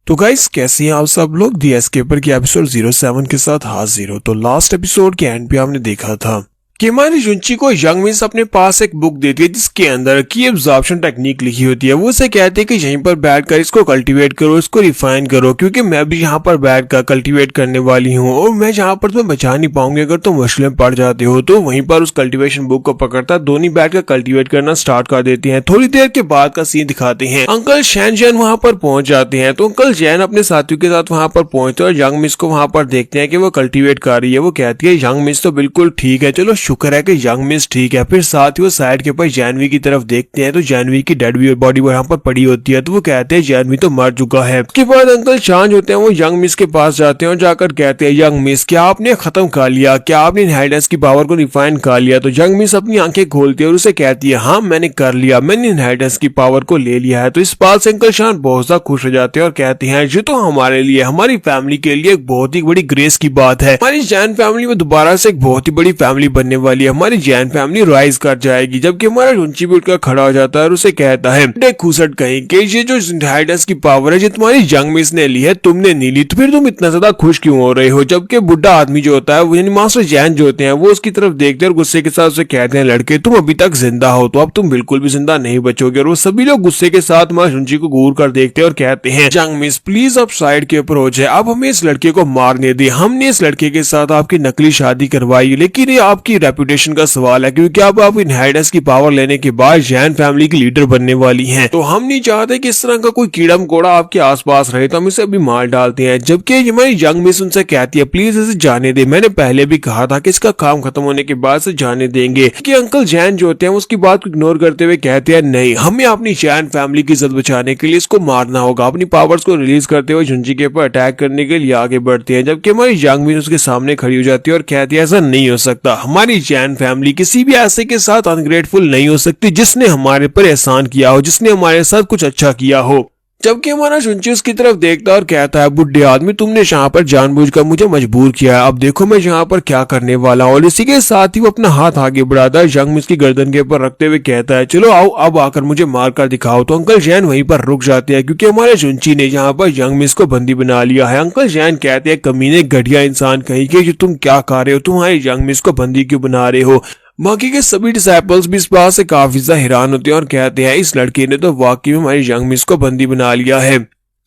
तो गाइस कैसे हैं आप सब लोग। दी एस्केपर की एपिसोड 07 के साथ हाजिर हो। तो लास्ट एपिसोड के एंड पे हमने देखा था कि हमारी जुंची को यंग मिस अपने पास एक बुक देती है जिसके अंदर की एब्जॉर्प्शन टेक्निक लिखी होती है। वो उसे कहते हैं कि यहीं पर बैठकर इसको कल्टीवेट करो, इसको रिफाइन करो, क्योंकि मैं भी यहाँ पर बैठकर कल्टीवेट करने वाली हूँ और मैं यहाँ पर तुम्हें बचा नहीं पाऊंगी अगर तुम मुश्किल में पड़ जाते हो। तो वहीं पर उस कल्टीवेशन बुक को पकड़ता दोनों बैठकर कल्टीवेट करना स्टार्ट कर देते हैं। थोड़ी देर के बाद का सीन दिखाते हैं। अंकल शैन जैन वहाँ पर पहुंच जाते हैं। तो अंकल जैन अपने साथियों के साथ वहाँ पर पहुंचते हैं और यंग मिस को वहाँ पर देखते हैं कि वो कल्टीवेट कर रही है। वो कहती है यंग मिस तो बिल्कुल ठीक है, चलो शुक्र है कि यंग मिस ठीक है। फिर साथ ही वो साइड के ऊपर जानवी की तरफ देखते हैं तो जानवी की डेड बॉडी वहाँ पर पड़ी होती है। तो वो कहते हैं जानवी तो मर चुका है। उसके बाद अंकल चांज होते हैं, वो यंग मिस के पास जाते हैं और जाकर कहते हैं यंग मिस क्या आपने खत्म कर लिया, क्या आपने इनहेरिटेंस की पावर को रिफाइन कर लिया। तो यंग मिस अपनी आंखें खोलती है और उसे कहती है हाँ मैंने कर लिया, मैंने इनहेरिटेंस की पावर को ले लिया है। तो इस बात से अंकल शान बहुत ज्यादा खुश हो जाते हैं और कहते हैं ये तो हमारे लिए, हमारी फैमिली के लिए एक बहुत ही बड़ी ग्रेस की बात है। हमारी जैन फैमिली में दोबारा से एक बहुत ही बड़ी फैमिली बनने वाली है, हमारी जैन फैमिली राइज कर जाएगी। जबकि हमारा जुंची भी उठकर खड़ा हो जाता है और उसे कहता है खुसट कहीं कि ये जो इनहेरिटेंस की पावर है जो तुम्हारी यंग मिस ने ली है तुमने नहीं ली, तो फिर तुम इतना ज्यादा खुश क्यों हो रहे हो। जबकि बुढ़ा आदमी जो होता है वो यानी मास्टर जैन जो होते हैं वो उसकी तरफ देखते हैं और गुस्से के साथ उसे कहते हैं लड़के तुम अभी तक जिंदा हो, तो अब तुम बिल्कुल भी जिंदा नहीं बचोगे। और वो सभी लोग गुस्से के साथ हमारे जुंची को घूर कर देखते हैं और कहते हैं यंग मिस प्लीज अब साइड के ऊपर हो जाए, अब हमें इस लड़के को मारने दे। हमने इस लड़के के साथ आपकी नकली शादी करवाई लेकिन ये आपकी रेपुटेशन का सवाल है, क्योंकि अब आप इनहेरिटेंस की पावर लेने के बाद जैन फैमिली की लीडर बनने वाली हैं। तो हम नहीं चाहते कि इस तरह का कोई कीड़ा मकोड़ा आपके आसपास रहे, तो हम इसे अभी मार डालते हैं। जबकि हमारी यंग मिस उनसे कहती है प्लीज इसे जाने दे, मैंने पहले भी कहा था कि इसका काम खत्म होने के बाद से जाने देंगे। कि अंकल जैन जो होते हैं उसकी बात को इग्नोर करते हुए कहते हैं नहीं, हमें अपनी जैन फैमिली की इज्जत बचाने के लिए इसको मारना होगा। अपनी पावर्स को रिलीज करते हुए जुंची के ऊपर अटैक करने के लिए आगे बढ़ते हैं। जबकि हमारी यंग मिस उसके सामने खड़ी हो जाती है और कहती है ऐसा नहीं हो सकता, हमारी जैन फैमिली किसी भी ऐसे के साथ अनग्रेटफुल नहीं हो सकती जिसने हमारे पर एहसान किया हो, जिसने हमारे साथ कुछ अच्छा किया हो। जबकि हमारा जुंची उसकी तरफ देखता और कहता है बुढ़े आदमी तुमने यहाँ पर जानबूझकर मुझे मजबूर किया है, अब देखो मैं यहाँ पर क्या करने वाला हूँ। और इसी के साथ ही वो अपना हाथ आगे बढ़ाता है, यंग मिस की गर्दन के ऊपर रखते हुए कहता है चलो आओ अब आकर मुझे मार कर दिखाओ। तो अंकल जैन वहीं पर रुक जाते हैं क्योंकि हमारे जुंची ने यहाँ पर यंग मिस को बंदी बना लिया है। अंकल जैन कहते हैं कमीने घटिया इंसान कहीं के, जो तुम क्या कर रहे हो, तुम्हारी यंग मिस को बंदी क्यों बना रहे हो। बाकी के सभी डिसाइपल्स भी इस बात से काफी ज्यादा हैरान होते हैं और कहते हैं इस लड़के ने तो वाकई में हमारी यंग मिस को बंदी बना लिया है।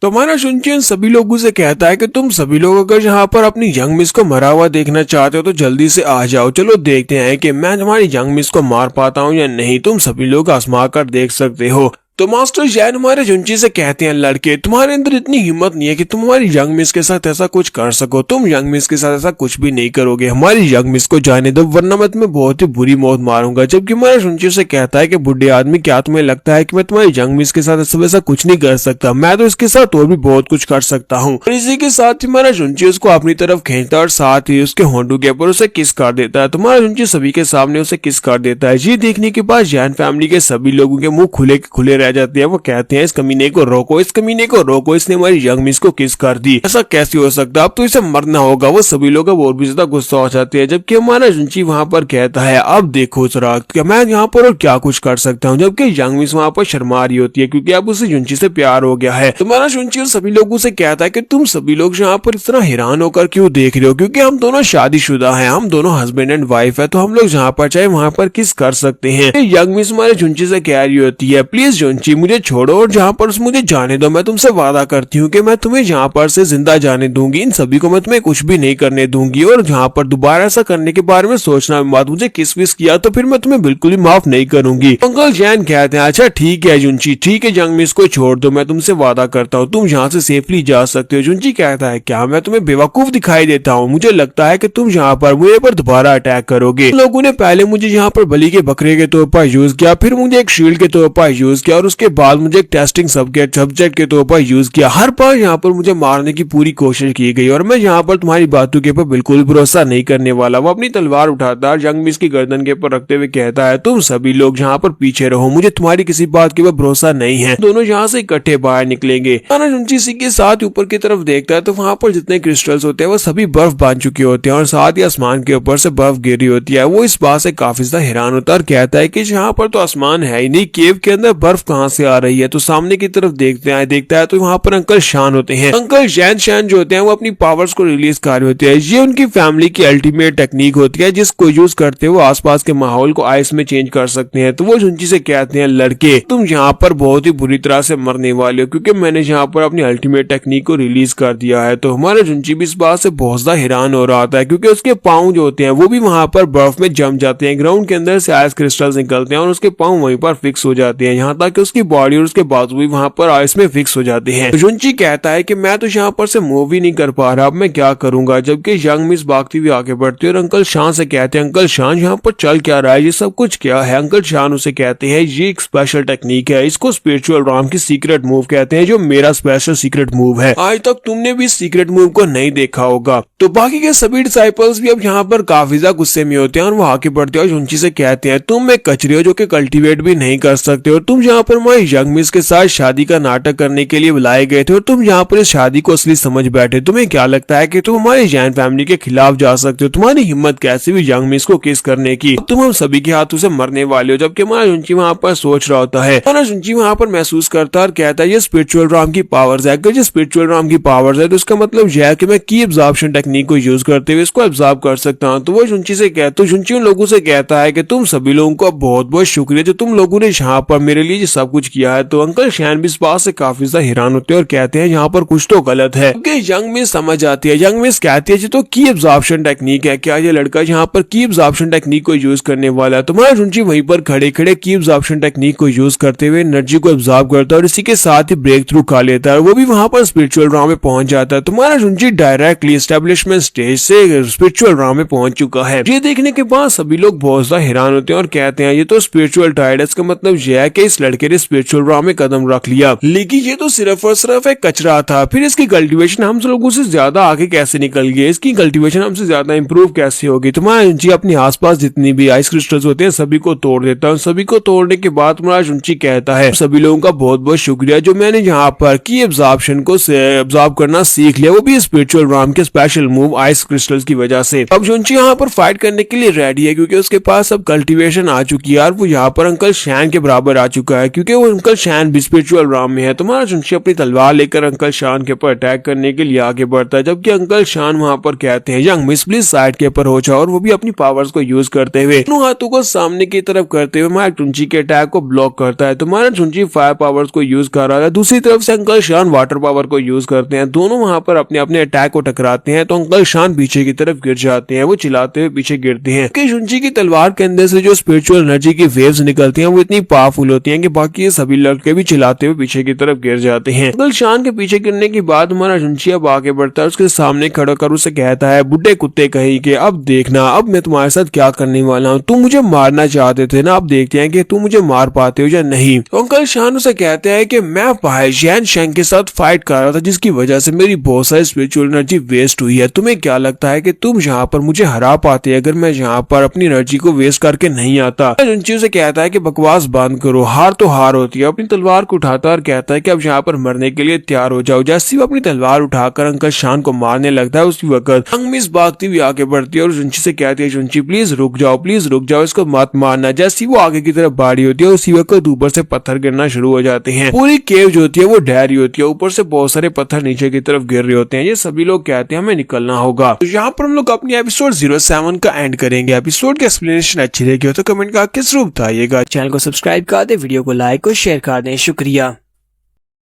तो हमारा जुंची उन सभी लोगों से कहता है कि तुम सभी लोग अगर यहाँ पर अपनी यंग मिस को मरा हुआ देखना चाहते हो तो जल्दी से आ जाओ, चलो देखते हैं कि मैं तुम्हारी यंग मिस को मार पाता हूँ या नहीं। तुम सभी लोग आजमा कर देख सकते हो। तो मास्टर जैन हमारे जुंची से कहते हैं लड़के तुम्हारे अंदर इतनी हिम्मत नहीं है कि तुम हमारी यंग मिस के साथ ऐसा कुछ कर सको, तुम यंग मिस के साथ ऐसा कुछ भी नहीं करोगे, हमारी यंग मिस को जाने दो वरना मैं तुम्हें बहुत ही बुरी मौत मारूंगा। जबकि हमारा जुंची से कहता है कि बुढ़े आदमी क्या तुम्हें लगता है कि मैं तुम्हारी यंग मिस के साथ ऐसा कुछ नहीं कर सकता, मैं तो इसके साथ और भी बहुत कुछ कर सकता हूँ। और इसी के साथ ही हमारा जुंची उसको अपनी तरफ खींचता है और साथ ही उसके होंठों के ऊपर उसे किस कर देता है। तुम्हारा जुंची सभी के सामने उसे किस कर देता है। ये देखने के बाद जैन फैमिली के सभी लोगों के मुंह खुले खुले रह जाते हैं। वो कहते हैं इस कमीने को रोको, इस कमीने को रोको, इसने हमारी यंग मिस को किस कर दी, ऐसा कैसे हो सकता, अब तो इसे मरना होगा। वो सभी लोग और भी ज्यादा गुस्सा हो जाते हैं। जबकि हमारा जुंची वहां पर कहता है अब देखो जरा क्या मैं यहाँ पर और क्या कुछ कर सकता हूँ। जबकि यंग मिस वहां पर शर्मा रही होती है क्योंकि अब उसे जुंची से प्यार हो गया है। तुम्हारा जुंची और सभी लोगों से कहता है कि तुम सभी लोग यहाँ पर इस तरह हैरान होकर क्यों देख रहे हो, क्योंकि हम दोनों शादीशुदा हैं, हम दोनों हस्बैंड एंड वाइफ है, तो हम लोग जहाँ पर चाहे वहां पर किस कर सकते हैं। यंग मिस हमारे जुंची से कह रही होती है प्लीज जुंची जुंची मुझे छोड़ो और जहाँ पर मुझे जाने दो, मैं तुमसे वादा करती हूँ कि मैं तुम्हें जहाँ पर से जिंदा जाने दूंगी, इन सभी को मैं तुम्हें कुछ भी नहीं करने दूंगी, और जहाँ पर दोबारा ऐसा करने के बारे में सोचना मत, मुझे किस विस किया तो फिर मैं तुम्हें बिल्कुल ही माफ नहीं करूंगी। अंकल जैन कहते हैं अच्छा ठीक है जुंची, ठीक है जंगमिस को छोड़ दो, मैं तुमसे वादा करता हूँ तुम यहाँ से सेफली जा सकते हो। जुंची कहता है क्या मैं तुम्हें बेवकूफ दिखाई देता हूँ, मुझे लगता है कि तुम यहाँ पर मुझे पर दोबारा अटैक करोगे। लोगों ने पहले मुझे यहाँ पर बलि के बकरे के तौर पर यूज किया, फिर मुझे एक शील्ड के तौर पर यूज किया, और उसके बाद मुझे एक टेस्टिंग सब्जेक्ट के तौर पर यूज किया। हर बार यहाँ पर मुझे मारने की पूरी कोशिश की गई, और मैं यहाँ पर तुम्हारी बातों के ऊपर बिल्कुल भरोसा नहीं करने वाला। वो अपनी तलवार उठाता है, जंगमिस की गर्दन के ऊपर रखते हुए कहता है तुम सभी लोग यहाँ पर पीछे रहो, मुझे तुम्हारी किसी बात के ऊपर भरोसा नहीं है। दोनों यहाँ से इकट्ठे बाहर निकलेंगे। जुंची के साथ ऊपर की तरफ देखता है तो वहाँ पर जितने क्रिस्टल्स होते हैं वो सभी बर्फ बांध चुके होते हैं, और साथ ही आसमान के ऊपर से बर्फ गिरी होती है। वो इस बात से काफी ज्यादा हैरान होता है और कहता है कि यहाँ पर तो आसमान है ही नहीं, केव के अंदर बर्फ कहाँ से आ रही है। तो सामने की तरफ देखता है तो वहाँ पर अंकल शान होते हैं। अंकल शैन जो होते हैं वो अपनी पावर्स को रिलीज कर रहे होते हैं। ये उनकी फैमिली की अल्टीमेट टेक्निक होती है जिसको यूज करते हुए आसपास के माहौल को आइस में चेंज कर सकते हैं। तो वो जुंची से कहते हैं लड़के तुम यहाँ पर बहुत ही बुरी तरह से मरने वाले हो, क्योंकि मैंने यहाँ पर अपनी अल्टीमेट टेक्निक को रिलीज कर दिया है। तो हमारा जुंची भी इस बात से बहुत ज्यादा हैरान हो रहा था, क्योंकि उसके पाँव जो होते हैं वो भी वहां पर बर्फ में जम जाते हैं। ग्राउंड के अंदर से आइस क्रिस्टल्स निकलते हैं और उसके पाँव वहीं पर फिक्स हो जाते हैं, यहाँ तक कि उसकी बॉडी और उसके बाजू भी वहां पर आइस में फिक्स हो जाते हैं। जुंची कहता है कि मैं तो यहाँ पर से मूव ही नहीं कर पा रहा, अब मैं क्या करूंगा। जबकि यंग मिस भागती हुई आगे बढ़ती है और अंकल शान से कहते हैं अंकल शान यहाँ पर चल क्या रहा है, ये सब कुछ क्या है। अंकल शान उसे कहते हैं ये एक स्पेशल टेक्निक है, इसको स्पिरिचुअल राम की सीक्रेट मूव कहते हैं, जो मेरा स्पेशल सीक्रेट मूव है। आज तक तुमने भी सीक्रेट मूव को नहीं देखा होगा। तो बाकी के सभी डिसाइपल्स भी अब यहाँ पर काफी ज्यादा गुस्से में होते हैं और वो आगे बढ़ते हैं और जुंची से कहते हैं तुम एक कचरे हो जो कि कल्टीवेट भी नहीं कर सकते हो, तुम यहाँ पर हमारे यंग मिस के साथ शादी का नाटक करने के लिए बुलाए गए थे और तुम यहाँ पर इस शादी को असली समझ बैठे। तुम्हें क्या लगता है कि तुम हमारे जैन फैमिली के खिलाफ जा सकते हो? तुम्हारी हिम्मत कैसी हुई यंग मिस को किस करने की? तुम हम सभी के हाथों से मरने वाले हो। जबकि हमारा जुंची वहाँ पर सोच रहा होता है, हमारा जुंची वहाँ पर महसूस करता है और कहता है ये स्पिरिचुअल राम की पावर्स है। अगर ये स्पिरिचुअल राम की पावर्स है तो इसका मतलब यह है कि मैं की एब्जॉर्प्शन टेक्निक को यूज करते हुए इसको एब्जॉर्ब कर सकता हूँ। तो वो जुंची से कहता है, जुंची उन लोगों से कहता है कि तुम सभी लोगों को बहुत बहुत शुक्रिया जो तुम लोगों ने यहाँ पर मेरे लिए सब कुछ किया है। तो अंकल शैन भी इस बात से काफी ज्यादा हैरान होते हैं और कहते हैं यहाँ पर कुछ तो गलत है। क्योंकि यंग मिस समझ आती है, यंग मिस कहती है तो की एब्जॉर्प्शन टेक्निक है, क्या ये लड़का यहाँ पर की एब्जॉर्प्शन टेक्निक को यूज करने वाला है? तुम्हारा जुंची वहीं पर खड़े खड़े की एब्जॉर्प्शन टेक्निक को यूज करते हुए एनर्जी को एब्जॉर्ब करता है और इसी के साथ ही ब्रेक थ्रू खा लेता है। वो भी वहां पर स्पिरिचुअल राम में पहुंच जाता है। तुम्हारा जुंची डायरेक्टली एस्टेब्लिशमेंट स्टेज से स्पिरिचुअल राम में पहुंच चुका है। ये देखने के बाद सभी लोग बहुत ज्यादा हैरान होते हैं और कहते हैं ये तो स्पिरिचुअल टाइड है, इसका मतलब यह है कि इस लड़के ने स्पिरिचुअल राम में कदम रख लिया। लेकिन ये तो सिर्फ और सिर्फ एक कचरा था, फिर इसकी कल्टीवेशन हम लोगों से ज्यादा आगे कैसे निकल गई, इसकी कल्टीवेशन हमसे ज्यादा इंप्रूव कैसे होगी? तुम्हारा जुंची अपने आसपास जितनी भी आइस क्रिस्टल्स होते हैं सभी को तोड़ देता है। सभी को तोड़ने के बाद तुम्हारा जुंची कहता है सभी लोगों का बहुत बहुत शुक्रिया जो मैंने यहाँ पर की एब्जॉर्प्शन को एब्जॉर्ब करना सीख लिया, वो भी स्पिरिचुअल राम के स्पेशल मूव आइस क्रिस्टल्स की वजह से। अब जुंची यहाँ पर फाइट करने के लिए रेडी है क्योंकि उसके पास अब कल्टीवेशन आ चुकी है और वो यहाँ पर अंकल शैन के बराबर आ चुका है क्योंकि वो अंकल शैन भी स्पिरिचुअल राम में है। तुम्हारा जुंची अपनी तलवार लेकर अंकल शान के ऊपर अटैक करने के लिए आगे बढ़ता है, जबकि अंकल शान वहाँ पर कहते हैं यंग मिस प्लीज साइड के ऊपर हो जाओ, और वो भी अपनी पावर्स को यूज करते हुए दोनों हाथों को सामने की तरफ करते हुए हमारे जुंची के अटैक को ब्लॉक करता है। तुम्हारा जुंची फायर पावर्स को यूज कर रहा है, दूसरी तरफ से अंकल शान वाटर पावर को यूज करते हैं। दोनों वहाँ पर अपने अपने अटैक को टकराते हैं तो अंकल शान पीछे की तरफ गिर जाते हैं, वो चिल्लाते हुए पीछे गिरते हैं कि जुंची की तलवार के अंदर से जो स्पिरिचुअल एनर्जी की वेव्स निकलती हैं वो इतनी पावरफुल होती हैं कि बाकी ये सभी लड़के भी चिल्लाते हुए पीछे की तरफ गिर जाते हैं। अंकल शान के पीछे गिरने के बाद हमारा जुंची अब आगे बढ़ता है, उसके सामने खड़ा कर उसे कहता है बुड्ढे कुत्ते कहीं के, अब देखना अब मैं तुम्हारे साथ क्या करने वाला हूँ। तुम मुझे मारना चाहते थे ना, अब देखते हैं कि तुम मुझे मार पाते हो या नहीं। अंकल शान उसे कहते हैं कि मैं जैन शेंग के साथ फाइट कर रहा था जिसकी वजह से मेरी बहुत सारी स्पिरिचुअल एनर्जी वेस्ट हुई है। तुम्हें क्या लगता है कि तुम यहाँ पर मुझे हरा पाते अगर मैं यहाँ पर अपनी एनर्जी को वेस्ट करके नहीं आता? जुंची उसे कहता है कि बकवास बंद करो, हार तो हार होती है। अपनी तलवार को उठाता और कहता है कि अब यहाँ पर मरने के लिए तैयार हो जाओ। जैसे वो अपनी तलवार उठाकर अंकल शान को मारने लगता है उसी वक्त यंग मिस भागती हुई आगे बढ़ती है और जुंची से कहती है जुंची प्लीज रुक जाओ, इसको मत मारना। जैसी वो आगे की तरफ बाड़ी होती है उसी वक्त ऊपर से पत्थर गिरना शुरू हो जाते हैं। पूरी केव जो होती है वो ढह रही होती है, ऊपर से बहुत सारे पत्थर नीचे की तरफ गिर रहे होते हैं। ये सभी लोग कहते हैं हमें निकलना होगा। तो यहाँ पर हम लोग अपनी एपिसोड 07 का एंड करेंगे। एपिसोड की एक्सप्लेनेशन अच्छी लगी हो तो कमेंट करके जरूर बताइएगा। चैनल को सब्सक्राइब कर दे, वीडियो को लाइक और शेयर कर दें। शुक्रिया।